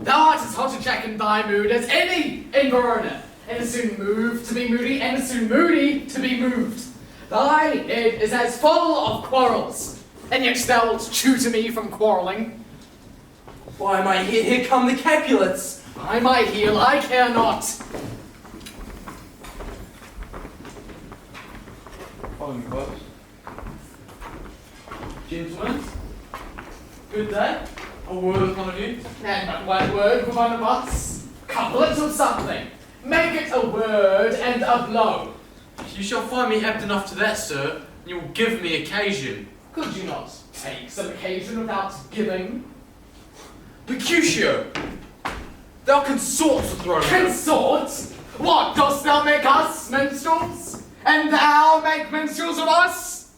Thou art as hot a jack in thy mood as any in Verona, and as soon moved to be moody, and as soon moody to be moved. Thy head is as full of quarrels, and yet thou wilt chew to me from quarrelling. Why, my head, here come the Capulets. By my heel, I care not. Follow me, folks. Gentlemen, good day. A word with one of you. And but one word for one of us. Couplet of something. Make it a word and a blow. You shall find me apt enough to that, sir, and you will give me occasion. Could you not take some occasion without giving? Mercutio, thou consorts with Romeo. Consort? What, dost thou make us minstrels? And thou make minstrels of us?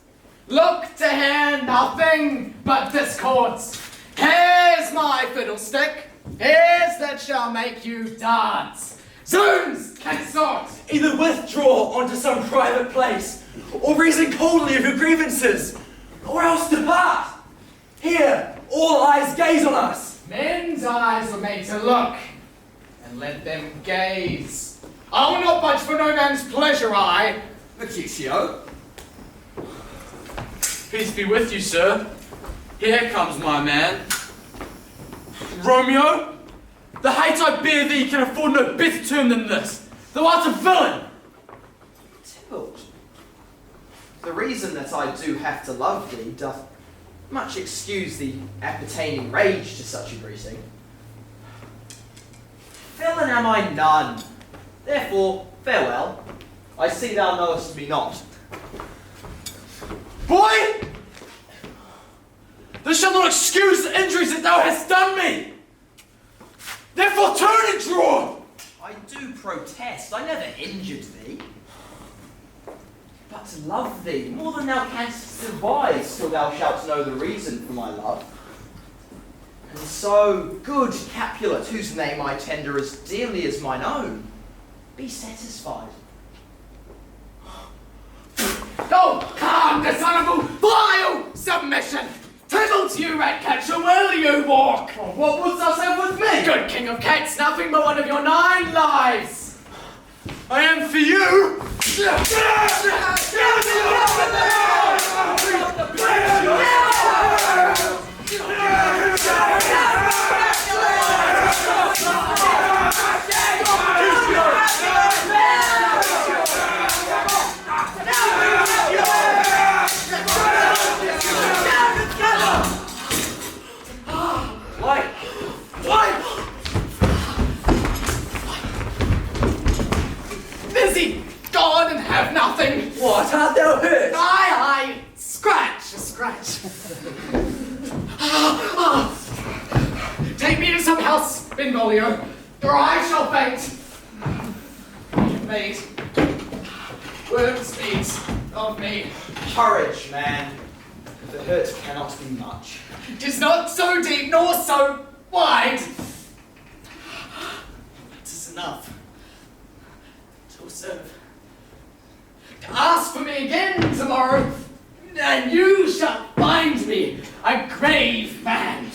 Look to hear nothing but discords. Here's my fiddlestick. Here's that shall make you dance. Zoons, consort! Either withdraw onto some private place, or reason coldly of your grievances, or else depart. Here, all eyes gaze on us. Men's eyes were made to look, and let them gaze. I will not budge for no man's pleasure, I. Mercutio, Peace be with you, sir. Here comes my man. Romeo, the hate I bear thee can afford no better term than this. Thou art a villain. Tybalt, the reason that I do have to love thee doth much excuse the appertaining rage to such a greeting. Villain am I none, therefore farewell. I see thou knowest me not. Boy! Thou shalt not excuse the injuries that thou hast done me! Therefore turn and draw! I do protest, I never injured thee. But to love thee more than thou canst devise till thou shalt know the reason for my love. And so, good Capulet, whose name I tender as dearly as mine own, be satisfied. Oh, calm, dishonourable, vile submission! Tybalt, you rat catcher, will you walk? What wouldst thou say with me? Good king of cats, nothing but one of your 9 lives! I am for you! Busy, gone and have nothing. What, art thou hurt? Aye, scratch. Take me to some house, Benvolio, or I shall faint. You made word speaks of me. Courage, man. The hurt cannot be much. 'Tis not so deep nor so wide. Tis enough. 'Twill serve. Ask for me again tomorrow, and you shall find me a grave man.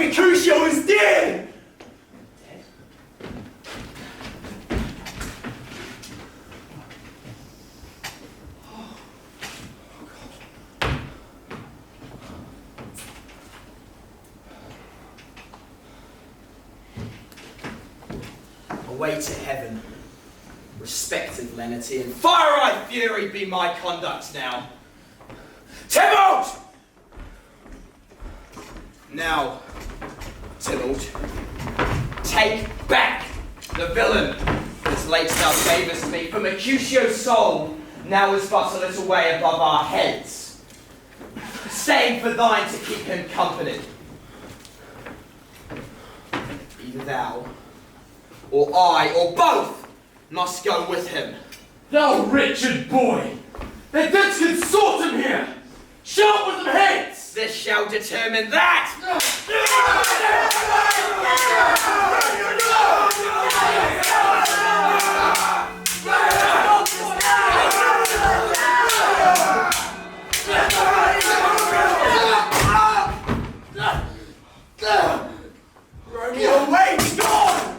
Mercutio is dead! Away to heaven, respected lenity, and fire-eyed fury be my conduct now. Tybalt! Now, Tybalt, take back the villain that late thou gavest me, for Mercutio's soul now is but a little way above our heads, staying for thine to keep him company. Either thou, or I, or both, must go with him. Thou wretched boy! They did consort him here! Shout with them hence! This shall determine that! Romeo, wait! God!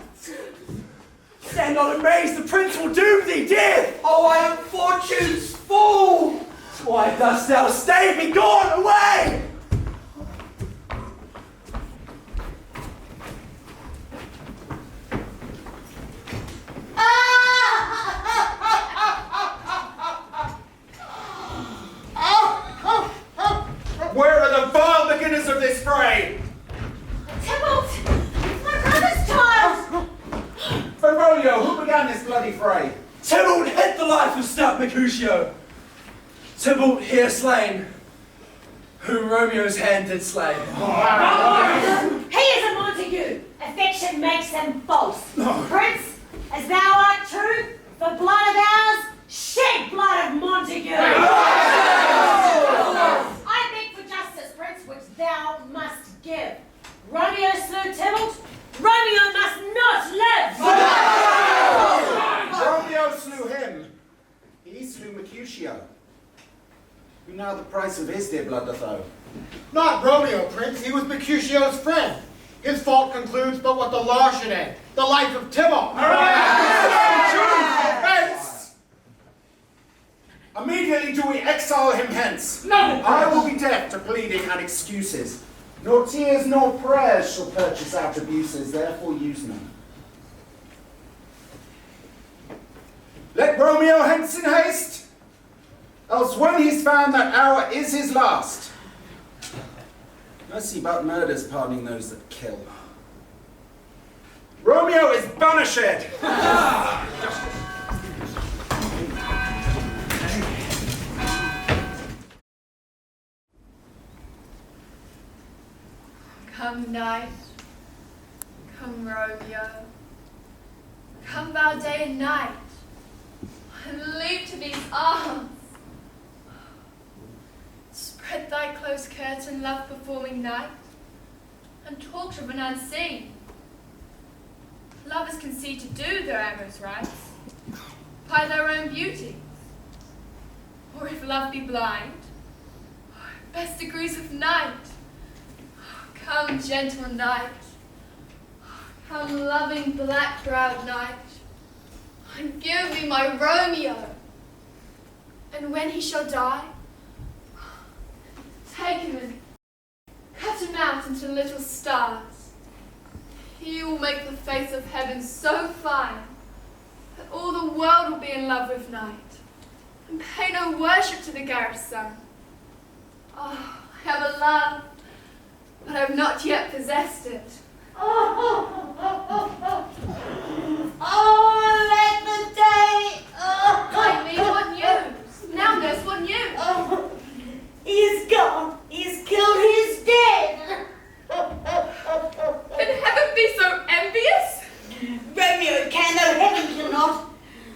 Stand not amazed, the prince will doom thee death! Oh, I am fortune's fool! Why dost thou stay? Be gone away! Where are the vile beginners of this fray? Tybalt! My brother's child! But Romeo, who began this bloody fray? Tybalt hid the life of stout Mercutio. Tybalt here slain, whom Romeo's hand did slay. He is a Montague. Affection makes him false. Prince, as thou art true, for blood of ours, shed blood of Montague. I beg for justice, Prince, which thou must give. Romeo slew Tybalt. Romeo must not live. Romeo slew him. He slew Mercutio. Who now the price of his dear blood doth owe? Not Romeo, Prince. He was Mercutio's friend. His fault concludes but what the law should end. The life of Tybalt. Hence! Immediately do we exile him hence. No! I will be deaf to pleading and excuses. Nor tears nor prayers shall purchase out abuses, therefore use none. Let Romeo hence in haste, else when he's found that hour is his last. Mercy but murders, pardoning those that kill. Romeo is banished! Come night, come Romeo, come thou day and night, and leap to these arms. Spread thy close curtain, love-performing night, and talk of an unseen. Lovers can see to do their amorous rites, by their own beauty. Or if love be blind, best degrees of night. Come, gentle night, come, loving black-browed night, and give me my Romeo. And when he shall die, take him and cut him out into little stars. He will make the face of heaven so fine that all the world will be in love with night, and pay no worship to the garret sun. Oh, I have a love, but I have not yet possessed it. Oh, let the day. Why me? What news? Now, nurse, what news? He is gone. He is killed. He is dead. Can heaven be so envious? Romeo can, though heaven cannot.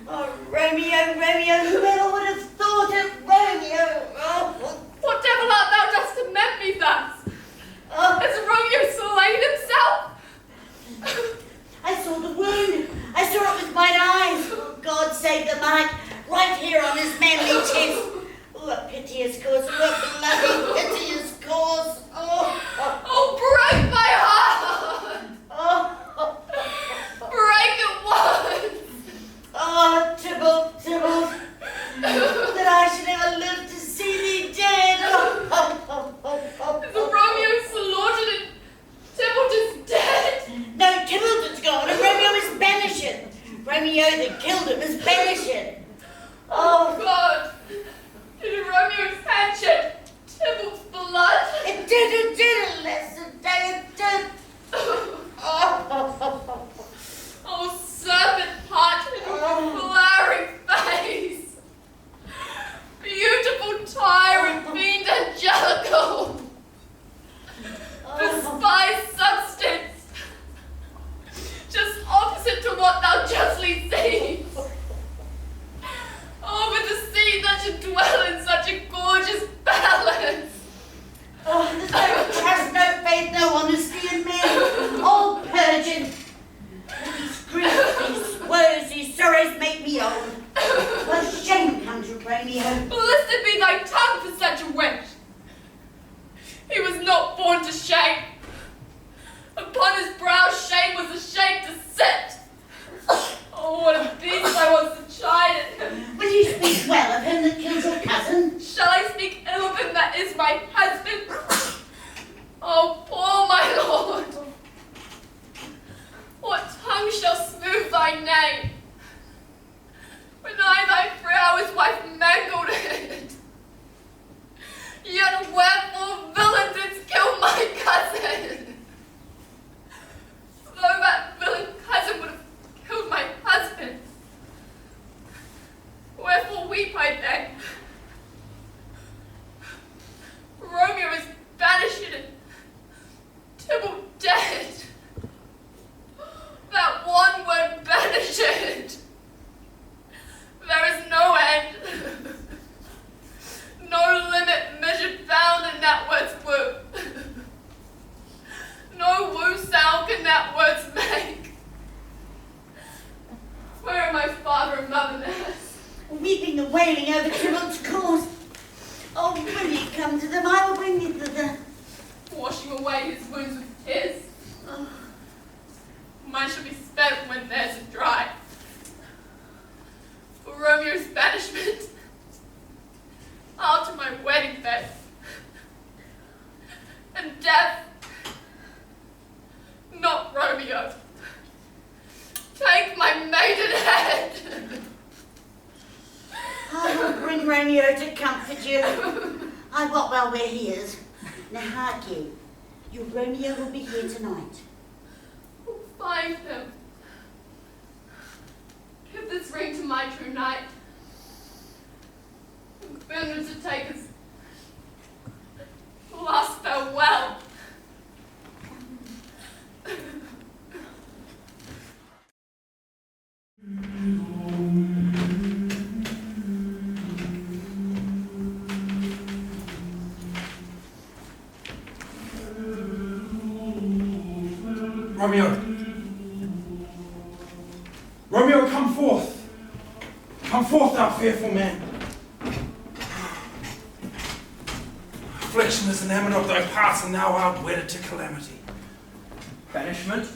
Oh, Romeo, Romeo, whoever would have thought of Romeo? Oh. What devil art thou dost torment me thus? Has Romeo slain himself? I saw the wound wailing over tumult's cause. Oh, will you come to them? I will bring you thither. Washing away his wounds with tears. Oh. Mine shall be spent when theirs are dry. For Romeo's banishment, I'll to my wedding bed. And death, not Romeo. Take my maiden head. I will bring Romeo to comfort you. I wot well where he is. Now hark you. Your Romeo will be here tonight. We'll find him. Give this ring to my true knight. And bid him to take his last farewell. Romeo. Romeo, come forth. Come forth, thou fearful man. Affliction is enamoured of thy parts, and thou art wedded to calamity. Banishment?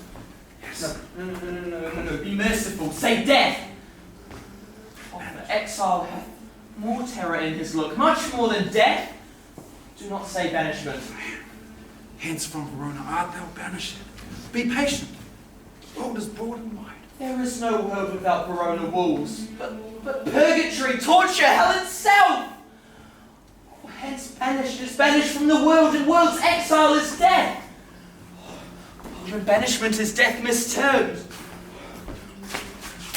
Yes. No, be merciful. Say death! Oh, the exile hath more terror in his look, much more than death. Do not say banishment. Hence from Verona art thou banished. Be patient. The road is broad and wide. There is no world without Verona walls, but purgatory, torture, hell itself! Hence banished is banished from the world, and world's exile is death. Oh, and banishment is death misturned.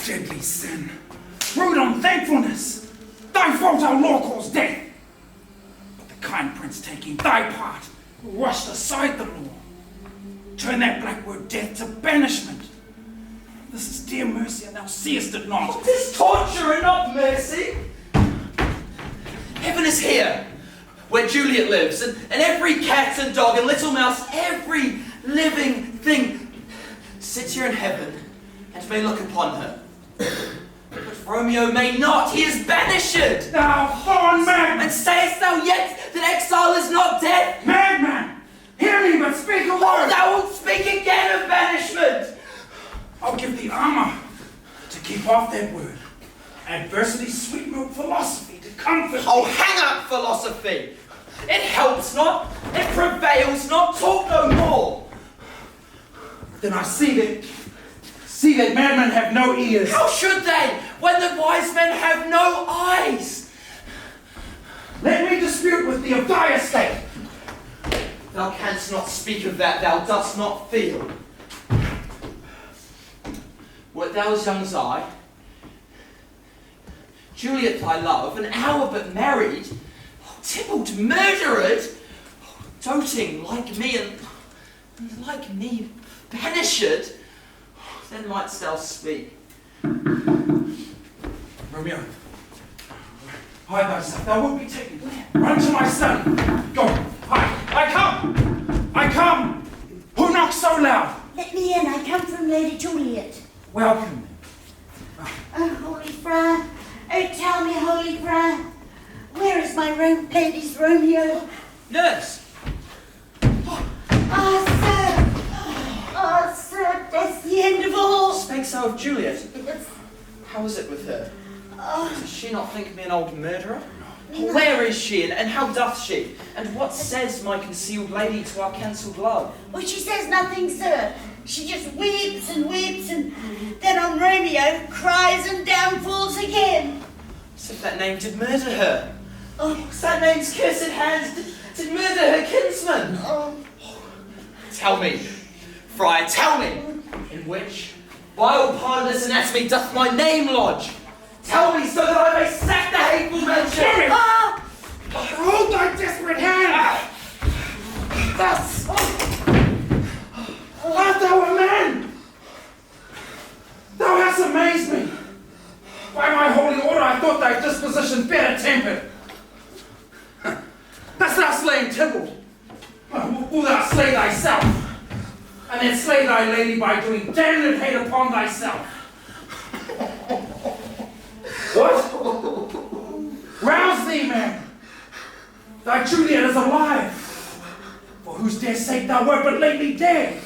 Deadly sin. Rude unthankfulness. Thy fault our law calls death. But the kind prince taking thy part, rushed aside the law. Turn that black word death to banishment. This is dear mercy, and thou seest it not. Oh, 'tis torture and not mercy. Heaven is here, where Juliet lives, and every cat and dog and little mouse, every living thing sits here in heaven and may look upon her. But Romeo may not, he is banished. Thou foreign madman! And sayest thou yet that exile is not death? Madman! Hear me, but speak a word! Oh, thou wilt speak again of banishment! I'll give thee armor to keep off that word. Adversity's sweet milk philosophy to comfort. Oh, hang up philosophy! It helps not, it prevails not, talk no more! Then I see that madmen have no ears. How should they, when the wise men have no eyes? Let me dispute with thee of thy estate. Thou canst not speak of that thou dost not feel. Wert thou as young as I, Juliet thy love, an hour but married, Tybalt murdered, doting like me and like me banished, then mightst thou speak. Romeo, hide thyself, thou wilt be taken. Run to my study. Go, hide. I come! Who knocks so loud? Let me in. I come from Lady Juliet. Welcome. Oh, Holy Friar. Oh, tell me, Holy Friar. Where is my lady's Romeo? Nurse! Oh, sir, that's the end of all. Spake so of Juliet. Yes. How is it with her? Oh, Does she not think me an old murderer? Where is she, and how doth she? And what says my concealed lady to our cancelled love? well, she says nothing, sir. She just weeps, and then on Romeo cries and down falls again. As if that name did murder her. Oh, As that name's cursed hands did murder her kinsman. oh, Tell me, friar, tell me, in which vile part of this anatomy doth my name lodge? Tell me so that I may sack the hateful mention. ah! Hold thy desperate hand! Thus! Art thou a man? Thou hast amazed me. By my holy order, I thought thy disposition better tempered. Dost thou slay Tybalt? Wilt thou slay thyself? And then slay thy lady by doing damned hate upon thyself? What? thee, man. Thy Juliet is alive, for whose dear sake thou wert but lately dead.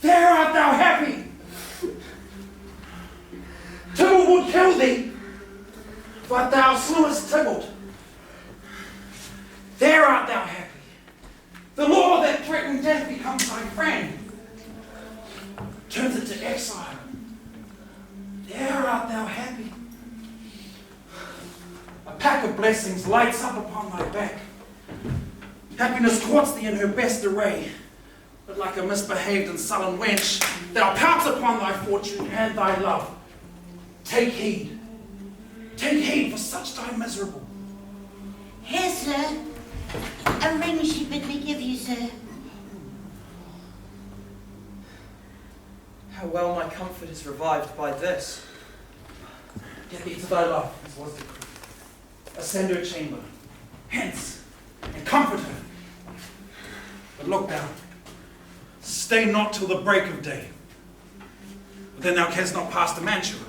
There art thou happy. Tybalt would kill thee, but thou slewest Tybalt. There art thou happy. The law that threatened death becomes thy friend, turns it to exile. There art thou happy. A pack of blessings lights up upon thy back. Happiness courts thee in her best array, but like a misbehaved and sullen wench, thou pouts upon thy fortune and thy love. Take heed, for such die miserable. Here, sir. A ring she bid me give you, sir. How well my comfort is revived by this. Get thee to thy love, as was decreed. Ascend her chamber, hence, and comfort her. But look thou, stay not till the break of day. But then thou canst not pass to Mantua,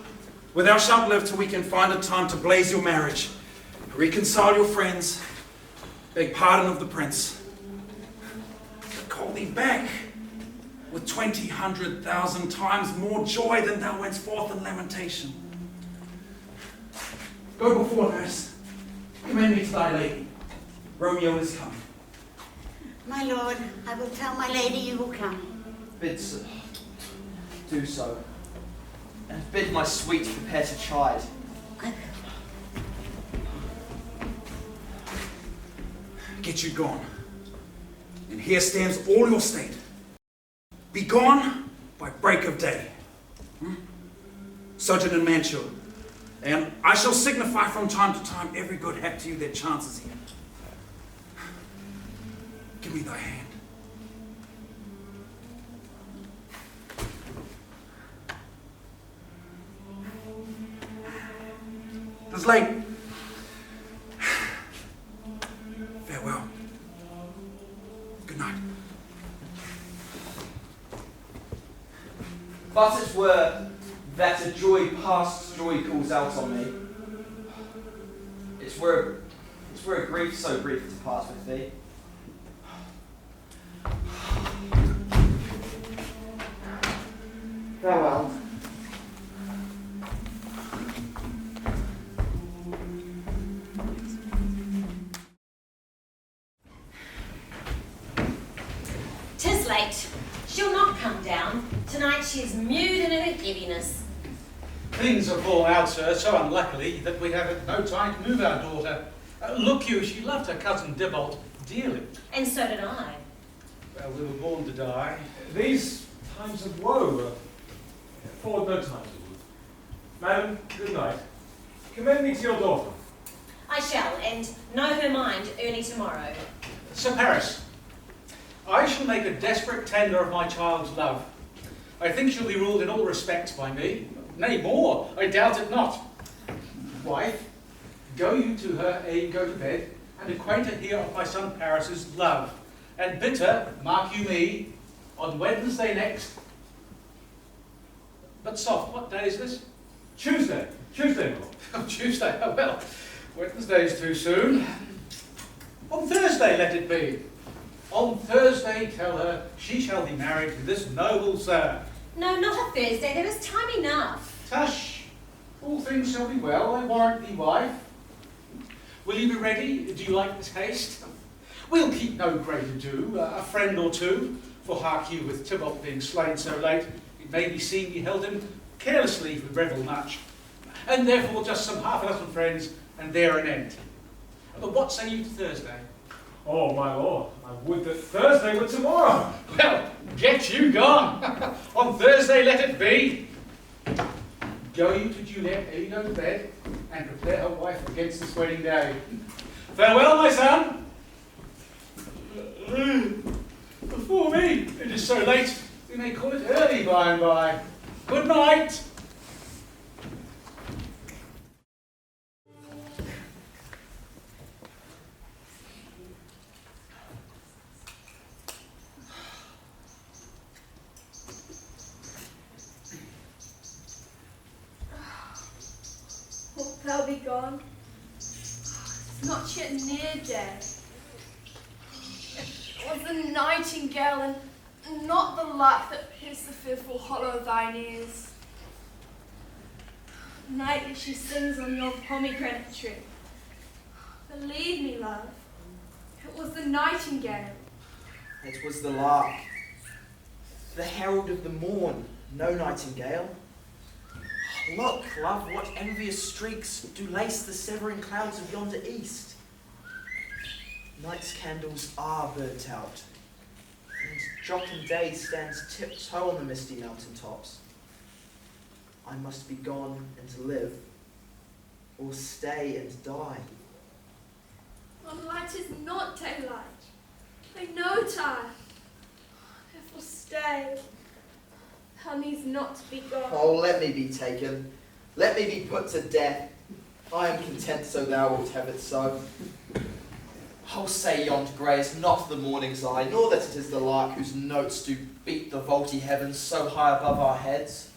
where thou shalt live till we can find a time to blaze your marriage, reconcile your friends, beg pardon of the prince, but call thee back with 20,100,000 times more joy than thou wentst forth in lamentation. Go before, nurse. Commend me to thy lady. Romeo is come. My lord, I will tell my lady you will come. Bid so. Do so. And bid my sweet prepare to chide. I will. Get you gone. And here stands all your state. Be gone by break of day. Sojourn in Mantua, and I shall signify from time to time every good hap to you that chances here. Give me thy hand. It's late. Farewell. Good night. But it were that a joy past joy calls out on me. It were a grief so brief to part with thee. Farewell. "'Tis late. She'll not come down. Tonight she is mewed in her giddiness." Things have fallen out, sir, so unluckily that we have had no time to move our daughter. Look you, she loved her cousin Dibbold dearly. And so did I. Well, we were born to die. These times of woe forward no times of woe. Madam, good night. Commend me to your daughter. I shall, and know her mind early tomorrow. Sir Paris, I shall make a desperate tender of my child's love. I think she'll be ruled in all respects by me. Nay, more, I doubt it not. Wife, go you to her ere you go to bed, and acquaint her here of my son Paris's love. And bid her, mark you me, on Wednesday next. But soft, what day is this? Tuesday, Lord. Oh, Tuesday, oh well, Wednesday's too soon. On Thursday let it be. On Thursday tell her she shall be married to this noble sir. No, not a Thursday. There is time enough. Tush, all things shall be well, I warrant thee, wife. Will you be ready? Do you like this haste? We'll keep no great ado, a friend or two, for hark you, with Tybalt being slain so late, it may be seen ye held him carelessly if we revel much. And therefore just some half a dozen friends, and there an end. But what say you to Thursday? Oh, my lord, I would that Thursday were tomorrow. Well, get you gone. On Thursday let it be. Go you to Juliet ere you go to bed, and prepare her wife against this wedding day. Farewell, my son. Before me, it is so late, we may call it early by and by. Good night. Wilt thou be gone? It's not yet near day. It was the nightingale and not the lark that pierced the fearful hollow of thine ears. Nightly she sings on your pomegranate tree. Believe me, love, it was the nightingale. It was the lark, the herald of the morn, no nightingale. Look, love, what envious streaks do lace the severing clouds of yonder east. Night's candles are burnt out, and jocund day stands tiptoe on the misty mountain tops. I must be gone and live, or stay and die. Light is not daylight. I know time. Therefore stay. Thou needs not to be gone. Oh, let me be taken. Let me be put to death. I am content so thou wilt have it so. I'll say yond grey is not the morning's eye, nor that it is the lark whose notes do beat the vaulty heavens so high above our heads.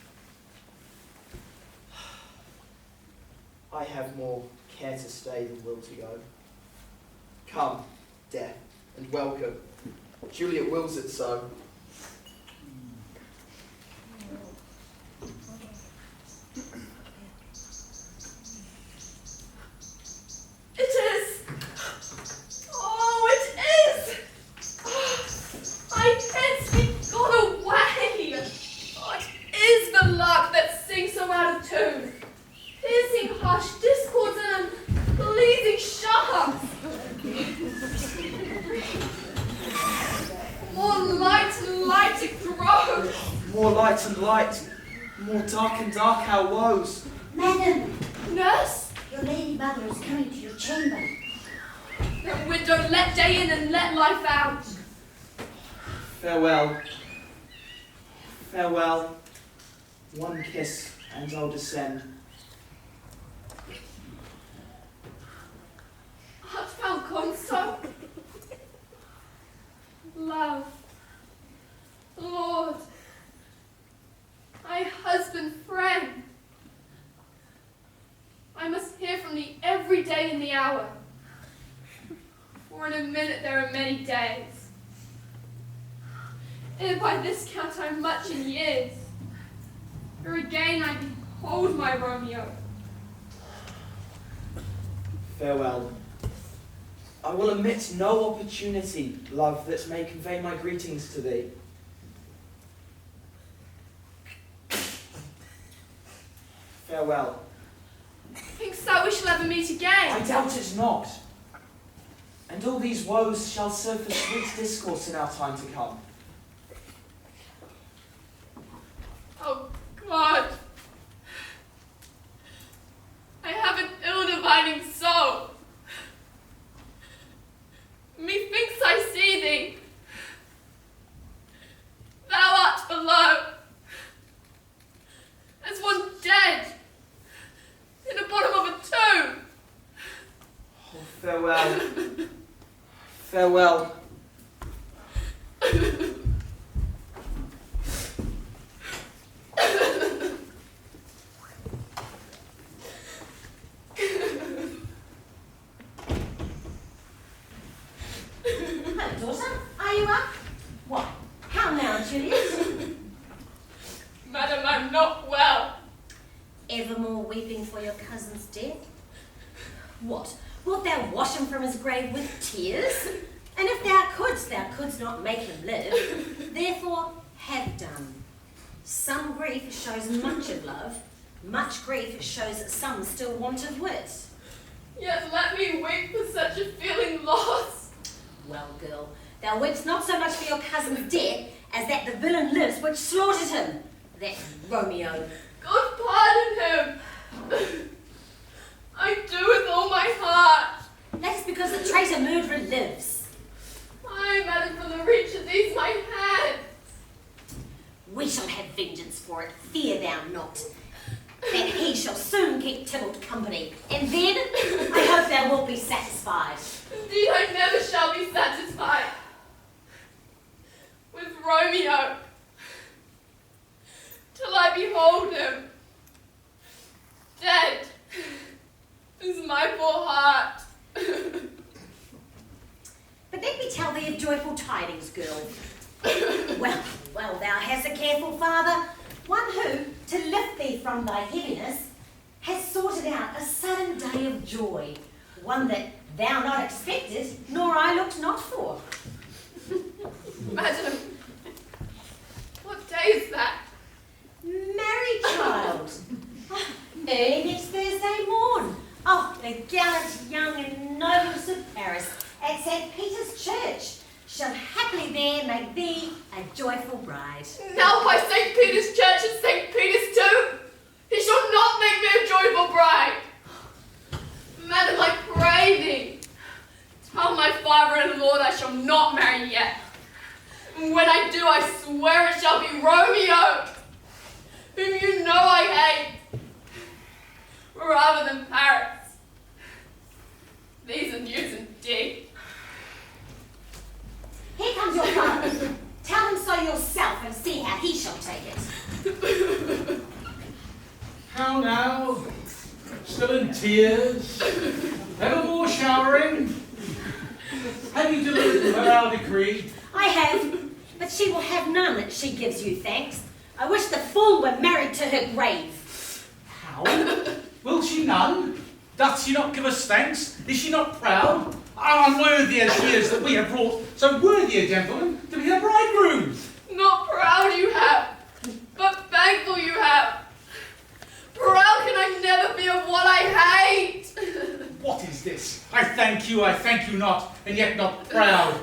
I have more care to stay than will to go. Come, death, and welcome. Juliet wills it so. It is! Oh, it is! I can't be gone away! Oh, it is the lark that sings so out of tune, piercing harsh discords and pleasing shafts. More light and light it grows. More light and light, more dark and dark our woes. Madam, Nurse, your lady mother is coming to your chamber. that window let day in and let life out. Farewell. Farewell. One kiss and I'll descend. Art thou gone so? Love, Lord, my husband, friend, I must hear from thee every day in the hour, for in a minute there are many days. If by this count I'm much in years, or again I behold my Romeo. Farewell. I will omit no opportunity, love, that may convey my greetings to thee. Farewell. Think'st thou we shall ever meet again? I doubt it not. And all these woes shall serve for sweet discourse in our time to come. Oh God, I have an ill-divining soul. Methinks I see thee. Thou art below, as one dead in the bottom of a tomb. Oh, farewell. Farewell. Hello, daughter. Are you up? What? How now, Juliet? Madam, I'm not well. Evermore weeping for your cousin's death? What? Wilt thou wash him from his grave with tears? And if thou couldst not make him live. Therefore, have done. Some grief shows much of love. Much grief shows some still want of wit. Yet let me weep for such a feeling lost. Well, girl, thou weepst not so much for your cousin's death as that the villain lives which slaughtered him. That Romeo. God pardon him. I do with all my heart. That is because the traitor murderer lives. I, madam, from the reach of these my hands. We shall have vengeance for it, fear thou not. That he shall soon keep Tybalt company, and then I hope thou wilt be satisfied. Indeed, I never shall be satisfied. With Romeo, till I behold him, dead is my poor heart. let me tell thee of joyful tidings, girl. Well, thou hast a careful father, one who, to lift thee from thy heaviness, has sorted out a sudden day of joy, one that thou not expected, nor I looked not for. Madam, what day is that? Married child. Early next Thursday morn. Oh, the gallant young and noble Sir Paris at St. Peter's Church shall happily there make thee a joyful bride. Now by St. Peter's Church and St. Peter's too, he shall not make me a joyful bride. Madam, I pray thee, tell my father and lord I shall not marry yet. And when I do, I swear it shall be Romeo, whom you know I hate, rather than Paris. These are news indeed. Here comes your father. Tell him so yourself and see how he shall take it. How now? Still in tears? Ever more showering? Have you delivered our decree? I have, but she will have none that she gives you thanks. I wish the fool were married to her grave. How? Will she none? Doth she not give us thanks? Is she not proud? Unworthy as she is that we have brought so worthy a gentleman to be her bridegroom. Not proud you have, but thankful you have. Proud can I never be of what I hate. What is this? I thank you not, and yet not proud.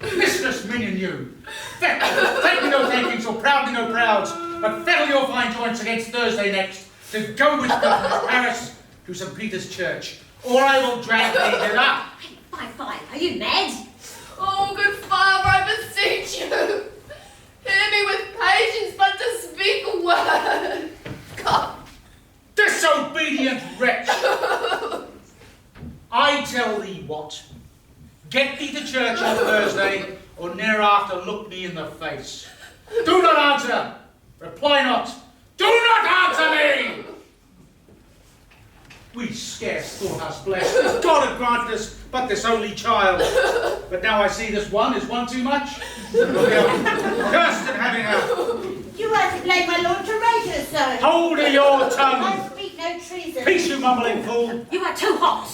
Mistress Minion, you. Thank me no thankings, or proud me no prouds, but fettle your fine joints against Thursday next to go with me to Paris to St. Peter's Church, or I will drag thee thither. Fine, are you mad? Oh, good father, I beseech you. Hear me with patience, but to speak a word. God. Disobedient wretch! I tell thee what. Get thee to church on Thursday, or ne'er after look me in the face. Do not answer! Reply not! Do not answer me! We scarce thought us blessed. God had granted us but this only child. But now I see this one is one too much. We are cursed at having her. You are to blame my lord to rate her so. Hold your tongue! I speak no treason. Peace, you mumbling fool! You are too hot.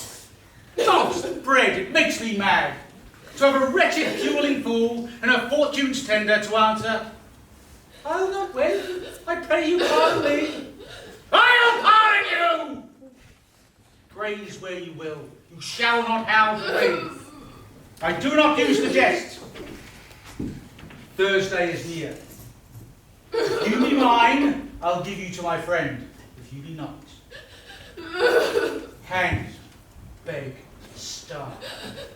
Dogs bread, it makes me mad. To have a wretched, puling fool and her fortune's tender to answer, "I'll not wed, I pray you pardon me. I'll pardon you! Graze where you will, you shall not howl for me. I do not use the jest. Thursday is near. If you be mine, I'll give you to my friend. If you be not, hanged, beg, starve,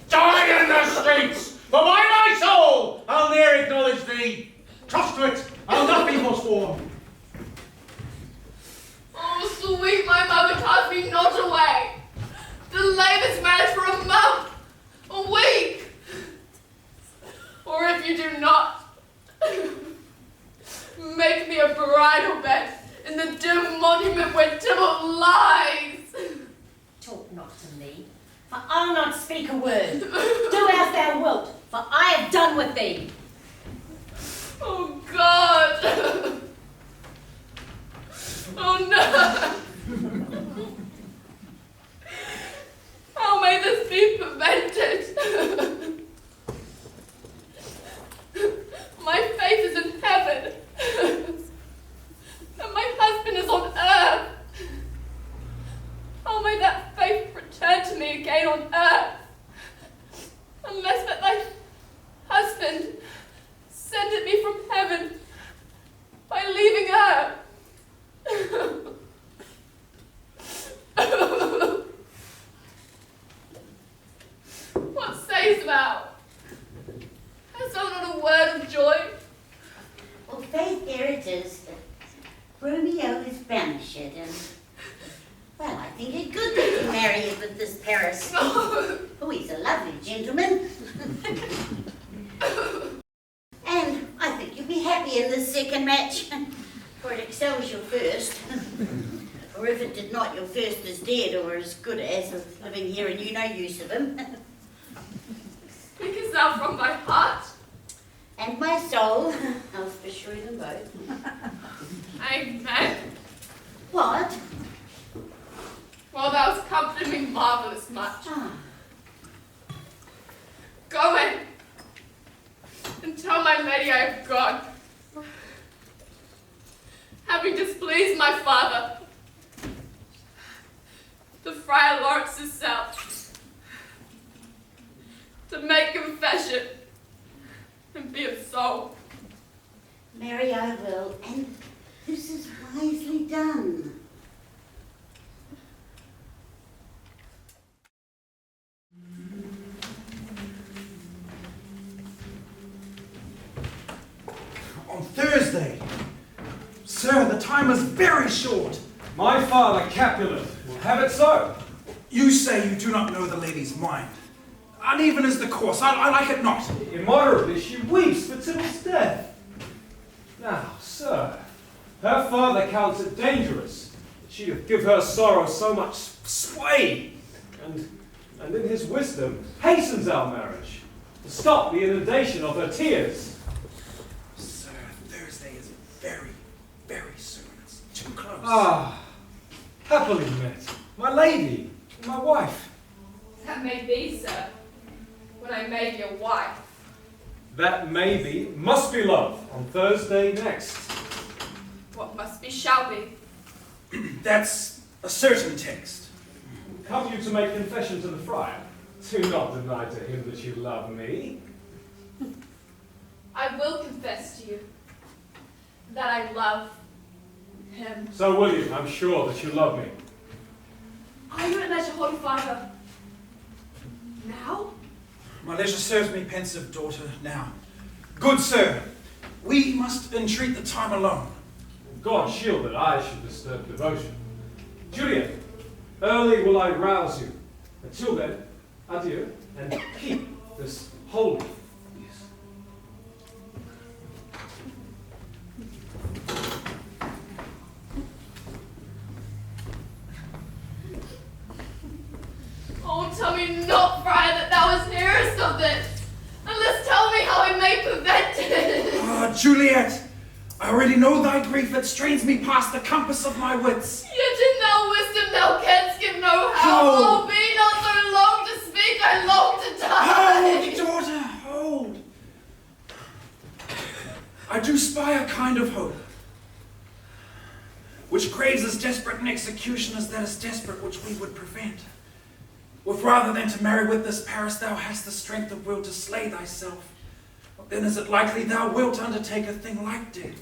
die in the streets! For by my soul, I'll ne'er acknowledge thee. Trust to it, I'll not be forsworn. Oh, sweet my mother, cast me not away. Delay this marriage for a month, a week. Or if you do not, make me a bridal bed in the dim monument where Tybalt lies. Talk not to me, for I'll not speak a word. Do as thou wilt, for I have done with thee. Oh, God. Oh, no. How may this be prevented? My faith is in heaven, and my husband is on earth. How may that faith return to me again on earth, unless that thy husband send it me from heaven by leaving earth? What sayest thou? Hast thou not a word of joy? Well, faith, here it is. Romeo is banished, and well, I think it good that you marry him with this Paris. Oh, he's a lovely gentleman. And I think you'll be happy in this second match, for it excels your first. Or if it did not, your first is dead, or as good as living here and you no use of him. Speakest thou from thy heart? And my soul, I'll beshrew them both. Amen. What? Well, thou hast comforted me marvellous much. Ah. Go in and tell my lady I have gone. Having displeased my father, the Friar Lawrence's self, to make confession and be absolved. Mary, I will, and this is wisely done. On Thursday. Sir, the time is very short. My father, Capulet, will have it so. You say you do not know the lady's mind. Uneven is the course. I like it not. Immoderately she weeps for Tybalt's death. Now, sir, her father counts it dangerous that she doth give her sorrow so much sway, and in his wisdom hastens our marriage to stop the inundation of her tears. Sir, Thursday is very, very soon. It's too close. Ah, happily met, my lady, my wife. That may be, sir, when I made your wife. That may be, must be love, on Thursday next. What must be shall be. That's a certain text. Come you to make confession to the friar? Do not deny to him that you love me. I will confess to you that I love him. So will you, I'm sure that you love me. Are you at leisure, Holy Father? Now? My leisure serves me, pensive daughter, now. Good sir, we must entreat the time alone. God shield that I should disturb devotion. Juliet, early will I rouse you. Until then, adieu, and keep this holy. Oh, tell me not, Friar, that thou hast hearest of this. Unless tell me how I may prevent it. Ah, Juliet, I already know thy grief that strains me past the compass of my wits. Yet in thou wisdom thou canst give no help. Hold. Oh, be not so long to speak, I long to die. Hold, daughter, hold. I do spy a kind of hope, which craves as desperate an execution as that is desperate which we would prevent. If rather than to marry with this Paris thou hast the strength of will to slay thyself, then is it likely thou wilt undertake a thing like death,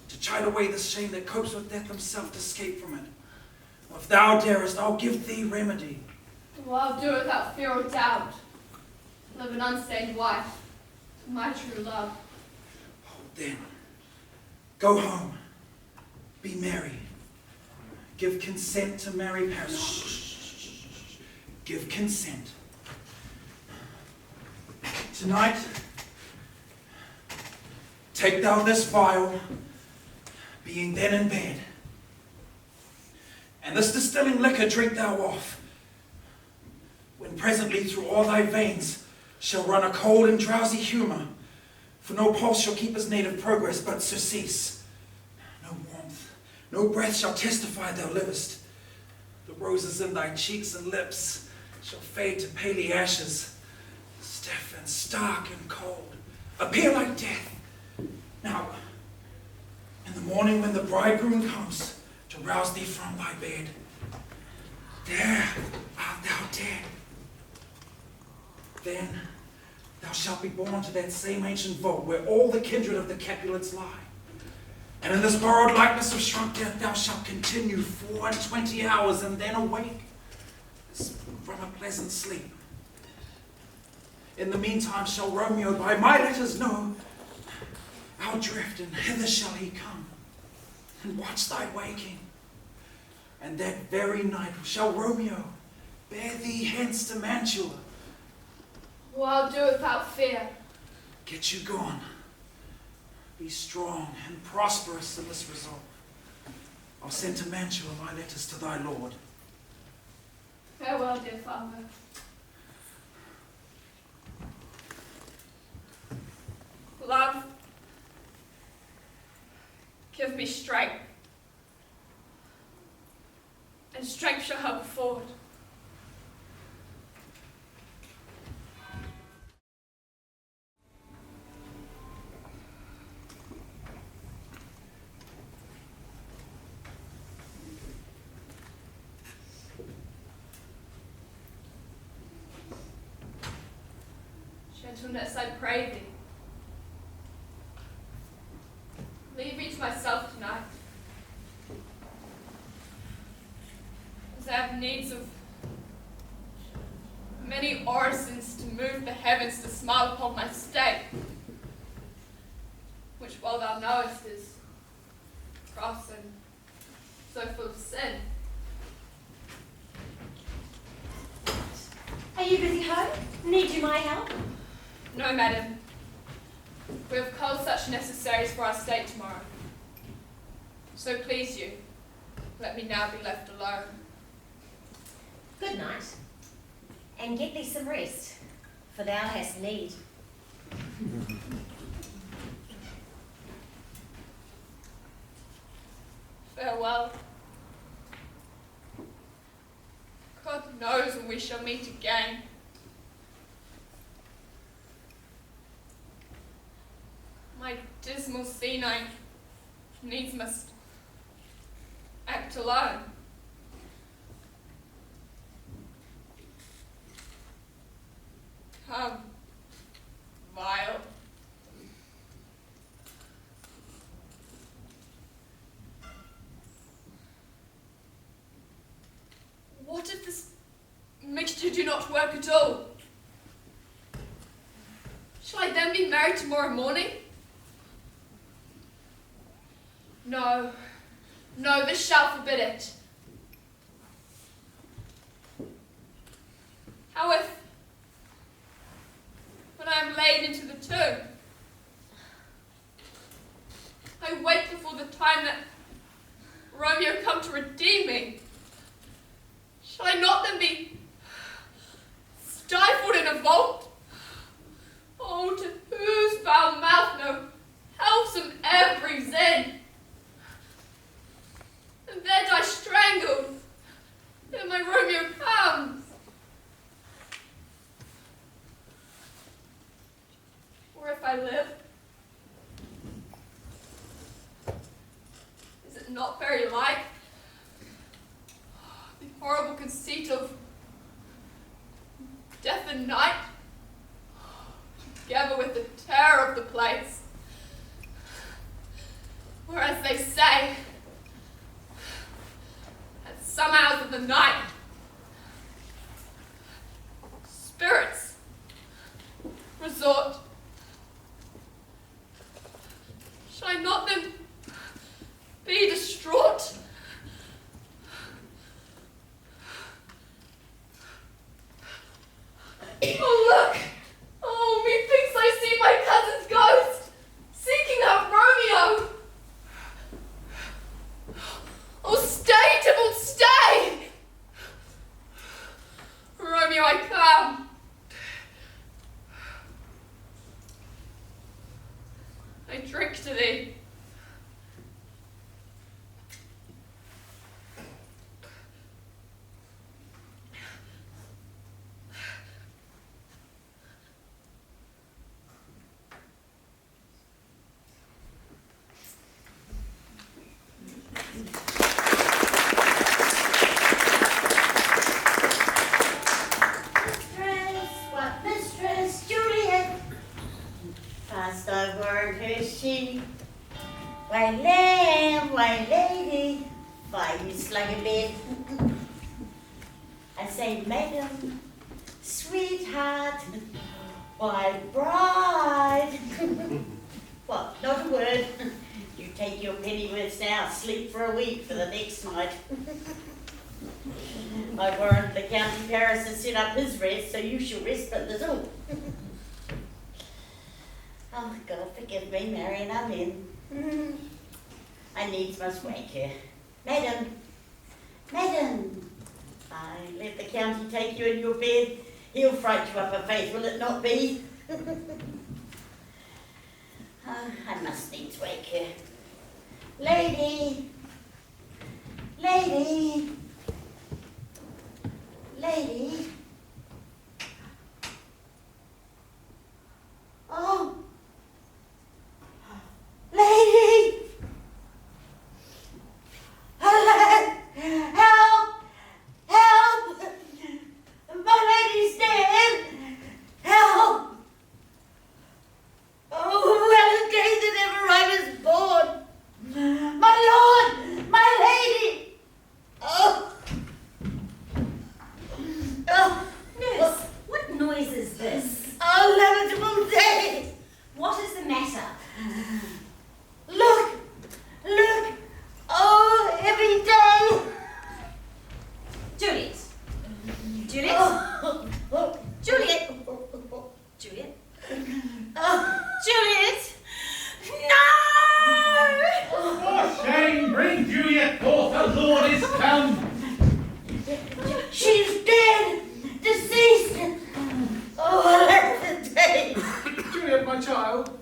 to chide away the shame that copes with death himself to escape from it. Or if thou darest, I'll give thee remedy. Well, I'll do it without fear or doubt. Live an unstained wife to my true love. Then, go home, be merry, give consent to marry Paris. Shh. Give consent. Tonight, take thou this vial, being then in bed, and this distilling liquor drink thou off, when presently through all thy veins shall run a cold and drowsy humour, for no pulse shall keep his native progress but surcease. No warmth, no breath shall testify thou livest. The roses in thy cheeks and lips shall fade to paly ashes, stiff and stark and cold, appear like death. Now, in the morning when the bridegroom comes to rouse thee from thy bed, there art thou dead. Then thou shalt be borne to that same ancient vault where all the kindred of the Capulets lie. And in this borrowed likeness of shrunk death thou shalt continue 24 hours and then awake as from a pleasant sleep. In the meantime shall Romeo by my letters know our drift, and hither shall he come and watch thy waking. And that very night shall Romeo bear thee hence to Mantua. Well, I'll do it without fear. Get you gone. Be strong and prosperous in this resolve. I'll send to Mantua my letters to thy lord. Farewell, dear father. Give me strength, and strength shall help forward. Gentleness, I pray thee. Leave me to myself tonight, as I have needs of many orisons to move the heavens to smile upon my state, which, well thou knowest, is cross and so full of sin. Are you busy home? Need you my help? No, madam. We have culled such necessaries for our state tomorrow. So please you, let me now be left alone. Good night, and get thee some rest, for thou hast need. Farewell. God knows when we shall meet again. My dismal senile needs must act alone. Come, vile. What if this mixture do not work at all? Shall I then be married tomorrow morning? No, no, this shall forbid it. How if, when I am laid into the tomb, I wait before the time that Romeo come to redeem me? Shall I not then be stifled in a vault? Oh, to whose foul mouth no wholesome air breathes in? And there die strangled, ere my Romeo comes. Or if I live, is it not very like the horrible conceit of death and night, together with the terror of the place? Whereas they say, at some hours of the night, spirits resort. Shall I not then be distraught? Oh, look! Oh, methinks I see my cousin's ghost, seeking out Romeo! Oh, stay, Tybalt, stay! Romeo, I come. I drink to thee. Mistress Juliet, fast over her she, white lamb, white lady, why you slug a bed? I say, madam, sweetheart, white bride. What, not a word? You take your pennyworths now, sleep for a week for the next night. I warrant the County Paris has set up his rest, so you shall rest but little. Oh, God forgive me, Marian, amen. I needs must wake her. Madam, madam, I let the county take you in your bed. He'll fright you up a faith, will it not be? I must needs wake her. Lady. Lady. Lady. Oh. Lady. Help! Help! My lady's dead! Help! Oh, well, the day that ever I was born! My lord! My lady! Oh! Oh! Nurse, what noise is this? Oh, lamentable day! What is the matter? Look! Look! Oh, every day! Juliet. Juliet? Oh. Juliet? Juliet? Oh. Juliet? No! For shame, bring Juliet forth, the Lord is come. She's dead! Deceased! Oh, let the day! Juliet, my child.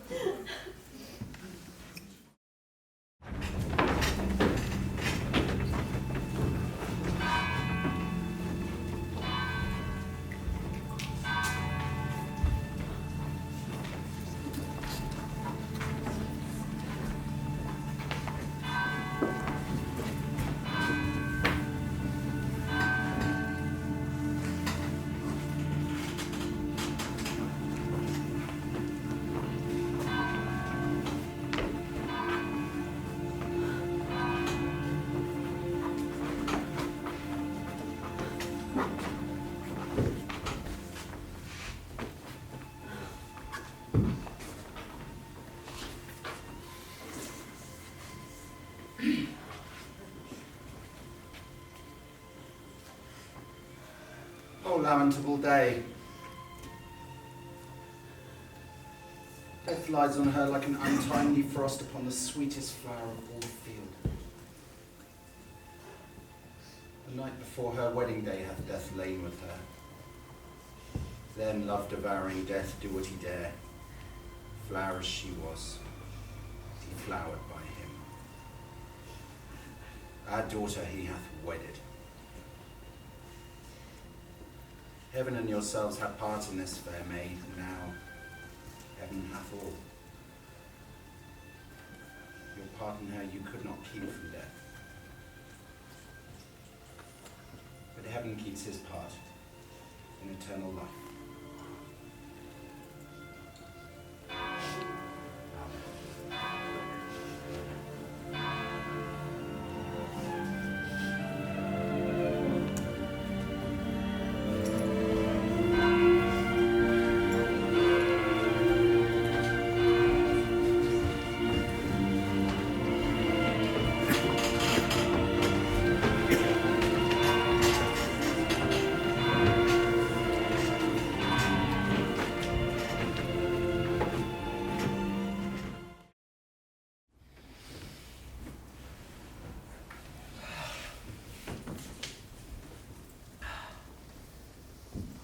Oh, lamentable day. Death lies on her like an untimely frost upon the sweetest flower of all the field. The night before her wedding day hath death lain with her. Then love-devouring death do what he dare. Flower as she was, deflowered by him. Our daughter he hath wedded. Heaven and yourselves have part in this fair maid, and now heaven hath all. Your part in her you could not keep from death. But heaven keeps his part in eternal life.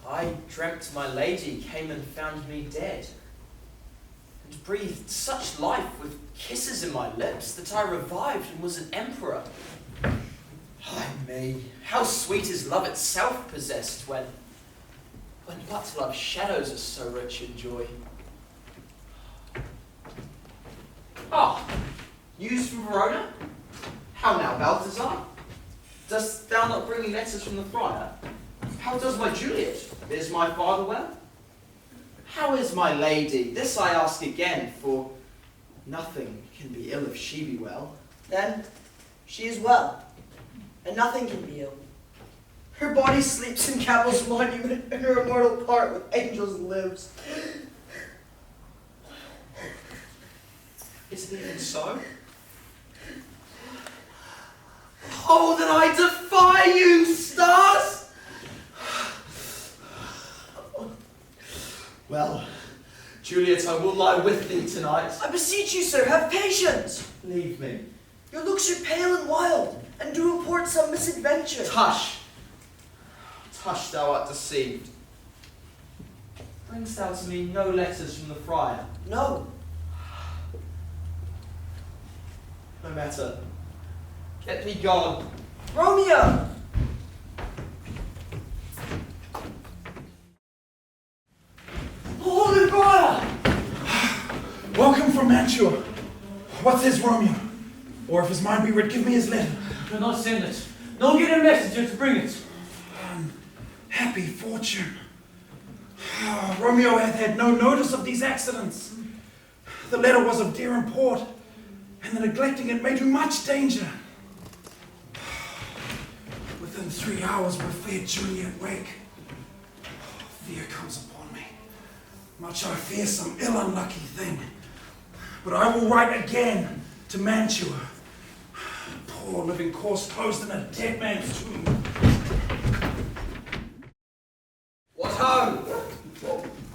I dreamt my lady came and found me dead, and breathed such life with kisses in my lips that I revived and was an emperor. Ay me, how sweet is love itself possessed when but love's shadows are so rich in joy. Ah, news from Verona? How now, Balthazar? Dost thou not bring me letters from the friar? How does my Juliet? Is my father well? How is my lady? This I ask again, for nothing can be ill if she be well. Then she is well, and nothing can be ill. Her body sleeps in Cabell's monument, and her immortal part with angels lives. Is it even so? Oh, then I defy you, stars! Well, Juliet, I will lie with thee tonight. I beseech you, sir, have patience. Leave me. Your looks are pale and wild, and do report some misadventure. Tush! Tush, thou art deceived. Bringst thou to me no letters from the friar? No. No matter. Get thee gone. Romeo! Holy fire! Welcome from Mantua. What says Romeo? Or if his mind be read, give me his letter. Do not send it. Nor get a messenger to bring it. Happy fortune. Romeo hath had no notice of these accidents. The letter was of dear import, and the neglecting it may do much danger. Within 3 hours will fair Juliet wake. Fear comes upon me. Much I fear some ill unlucky thing. But I will write again to Mantua. Poor living corpse closed in a dead man's tomb. What ho?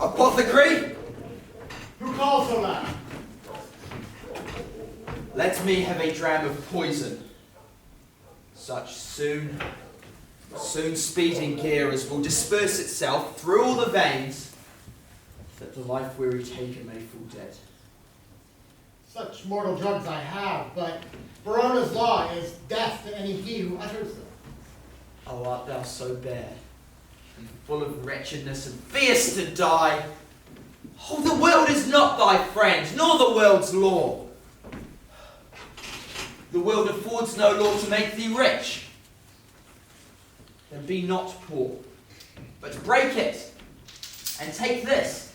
Apothecary? Who calls so loud? Let me have a dram of poison. Such soon speeding gear as will disperse itself through all the veins, that the life-weary taker may fall dead. Such mortal drugs I have, but Verona's law is death to any he who utters them. Oh, art thou so bad, and full of wretchedness, and fierce to die? Oh, the world is not thy friend, nor the world's law. The world affords no law to make thee rich. Then be not poor, but break it, and take this.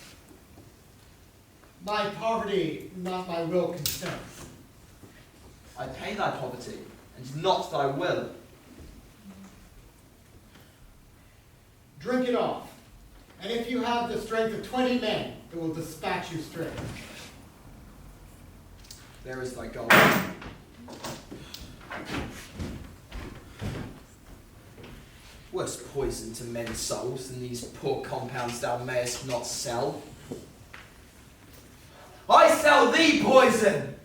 My poverty, not my will consents. I pay thy poverty, and not thy will. Drink it off, and if you have the strength of 20 men, it will dispatch you straight. There is thy gold. Worse poison to men's souls than these poor compounds thou mayest not sell. I sell thee poison!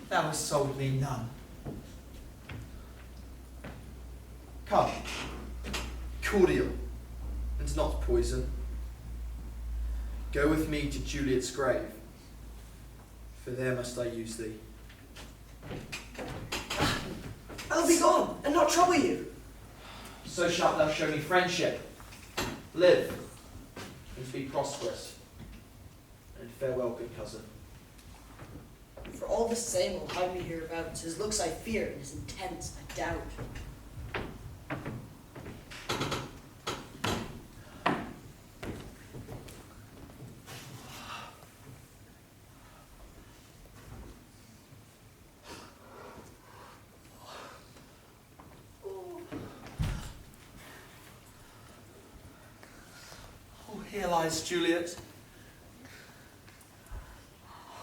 Thou hast sold me none. Come, cordial, and not poison. Go with me to Juliet's grave, for there must I use thee. I'll be gone, and not trouble you. So shalt thou show me friendship. Live, and be prosperous. And farewell, good cousin. For all the same will hide me hereabouts. His looks I fear, and his intents I doubt. Here lies Juliet,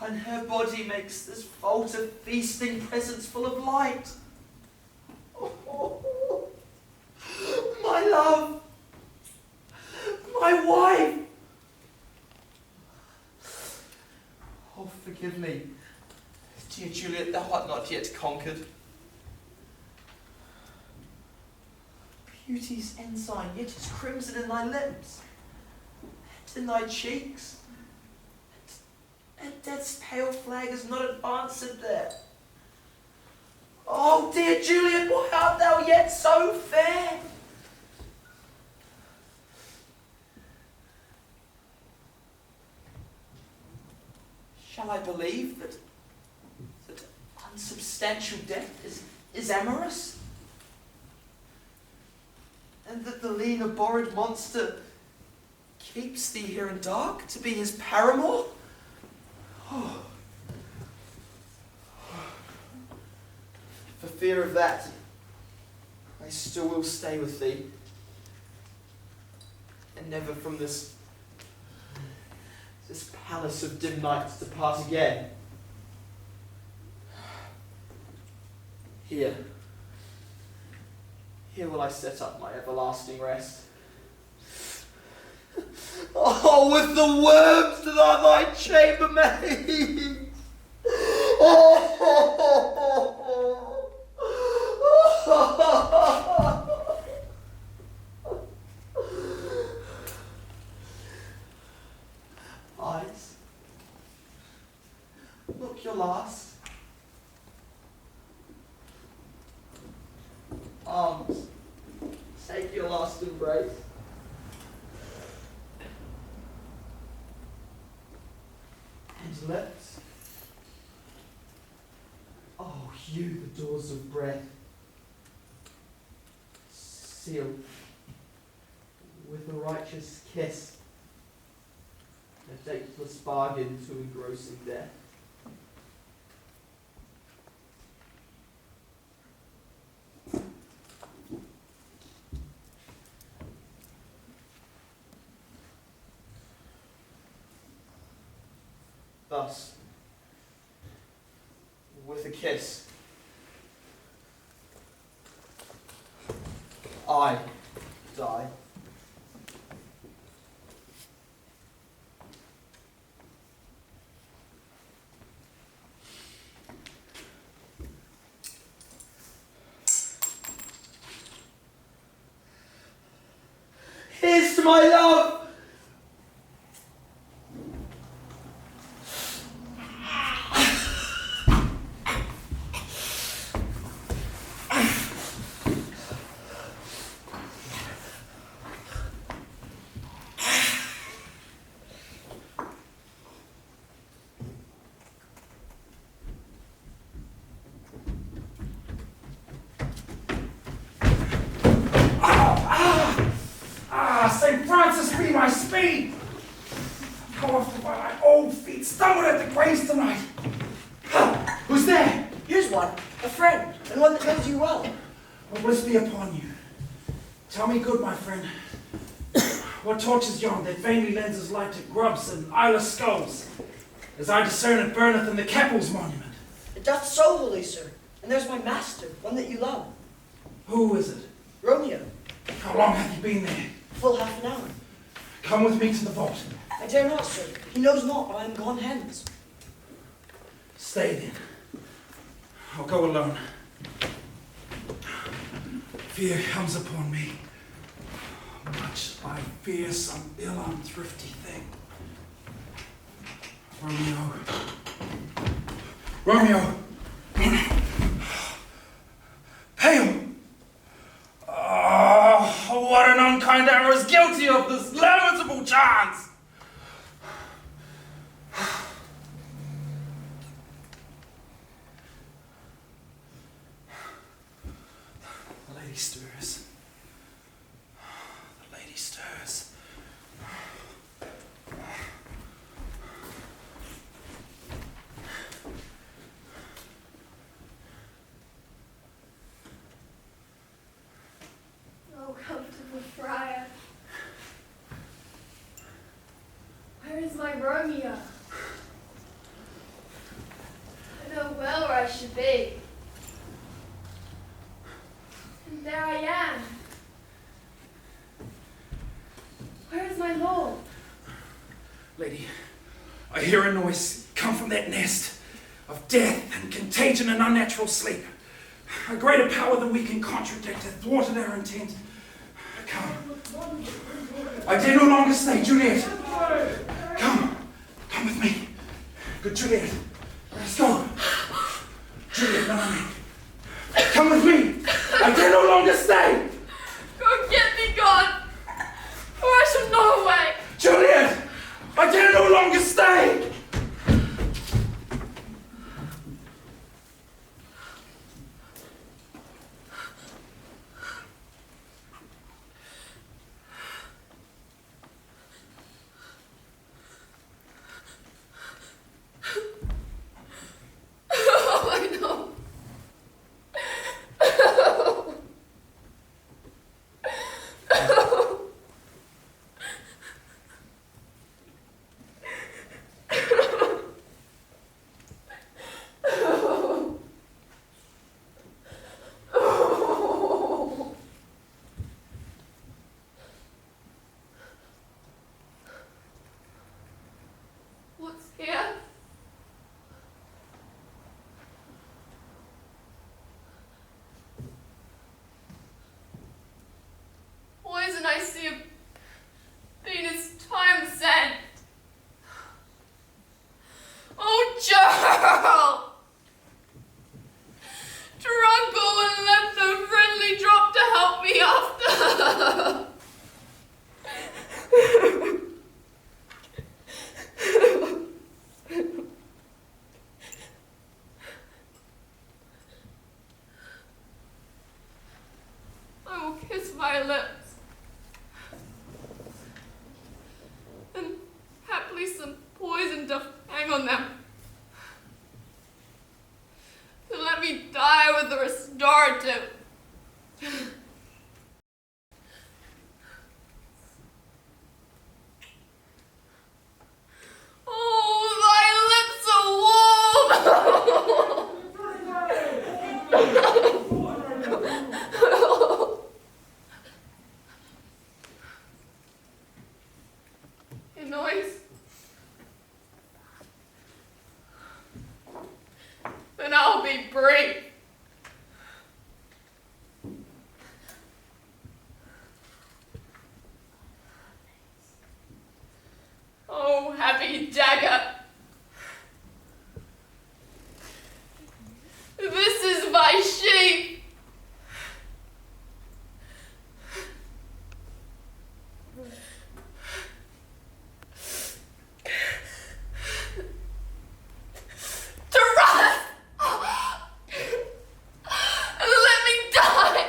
and her body makes this vault of feasting presence full of light. Oh, my love, my wife. Oh, forgive me, dear Juliet, thou art not yet conquered. Beauty's ensign yet is crimson in thy lips. In thy cheeks, and death's pale flag is not advanced there. Oh, dear Juliet, why art thou yet so fair? Shall I believe that unsubstantial death is amorous? And that the lean abhorred monster keeps thee here in dark to be his paramour? Oh. For fear of that, I still will stay with thee, and never from this palace of dim nights depart again. Here will I set up my everlasting rest. Oh, with the worms that are thy chambermaids! Eyes, took your last. Arms, take your last embrace. And lips. Oh, you, the doors of breath, sealed with a righteous kiss, a dateless bargain to engrossing death. Thus, with a kiss, I die. Here's to my love! St. Francis be my speed! How often by my old feet stumbled at the graves tonight! Who's there? Here's one, a friend, and one that knows you well. Well, bliss be upon you. Tell me good, my friend. What torch is yon that vainly lends his light to grubs and eyeless skulls, as I discern it burneth in the Keppel's monument? It doth so, holy sir, and there's my master, one that you love. Who is it? Romeo. How long have you been there? Full half an hour. Come with me to the vault. I dare not, sir. He knows not I am gone hence. Stay then. I'll go alone. Fear comes upon me. Much I fear some ill unthrifty thing. Romeo. Romeo! Pale! Oh, what an unkind error is guilty of this lamentable chance! The lady stirs. The lady stirs. Oh, comfortable friar. Where is my Romeo? I know well where I should be. And there I am. Where is my lord? Lady, I hear a noise come from that nest of death and contagion and unnatural sleep. A greater power than we can contradict hath thwarted our intent. Come. I dare no longer stay. Juliet. Come. Come with me. Good Juliet. Let's go. Juliet, no, me. Come with me. I dare no longer stay. Go get me gone, or I shall know a way. Juliet, I dare no longer stay. lips. And haply some poison doth hang on them. To let me die with the restorative. Oh, thy lips are warm! A noise. Then I'll be brave. Oh, happy dagger. This is my sheep. To rust! And let me die!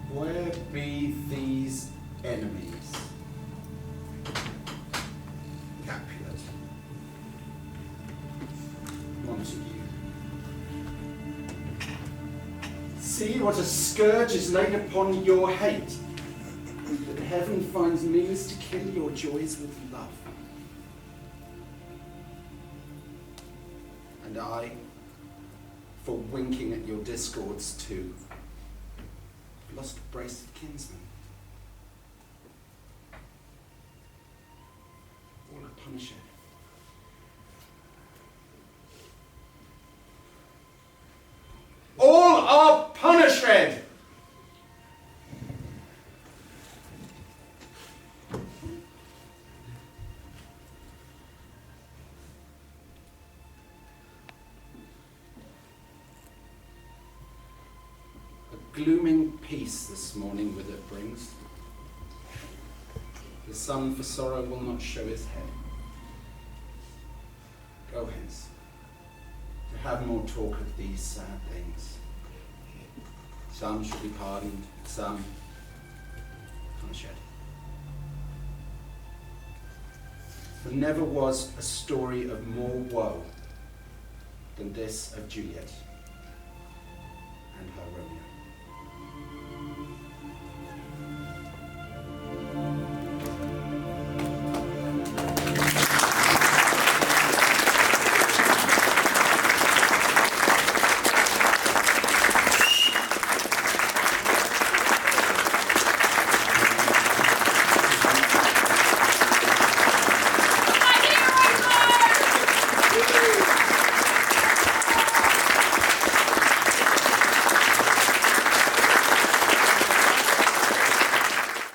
Where be these enemies? Capulet. Montague. See what a scourge is laid upon your hate, that heaven finds means to kill your joys with love. And I, for winking at your discords too, lost a brace of kinsmen. All a punisher. All are punished! Glooming peace this morning with it brings. The sun for sorrow will not show his head. Go hence, to have more talk of these sad things. Some shall be pardoned, some punished. For never was a story of more woe than this of Juliet and her Romeo.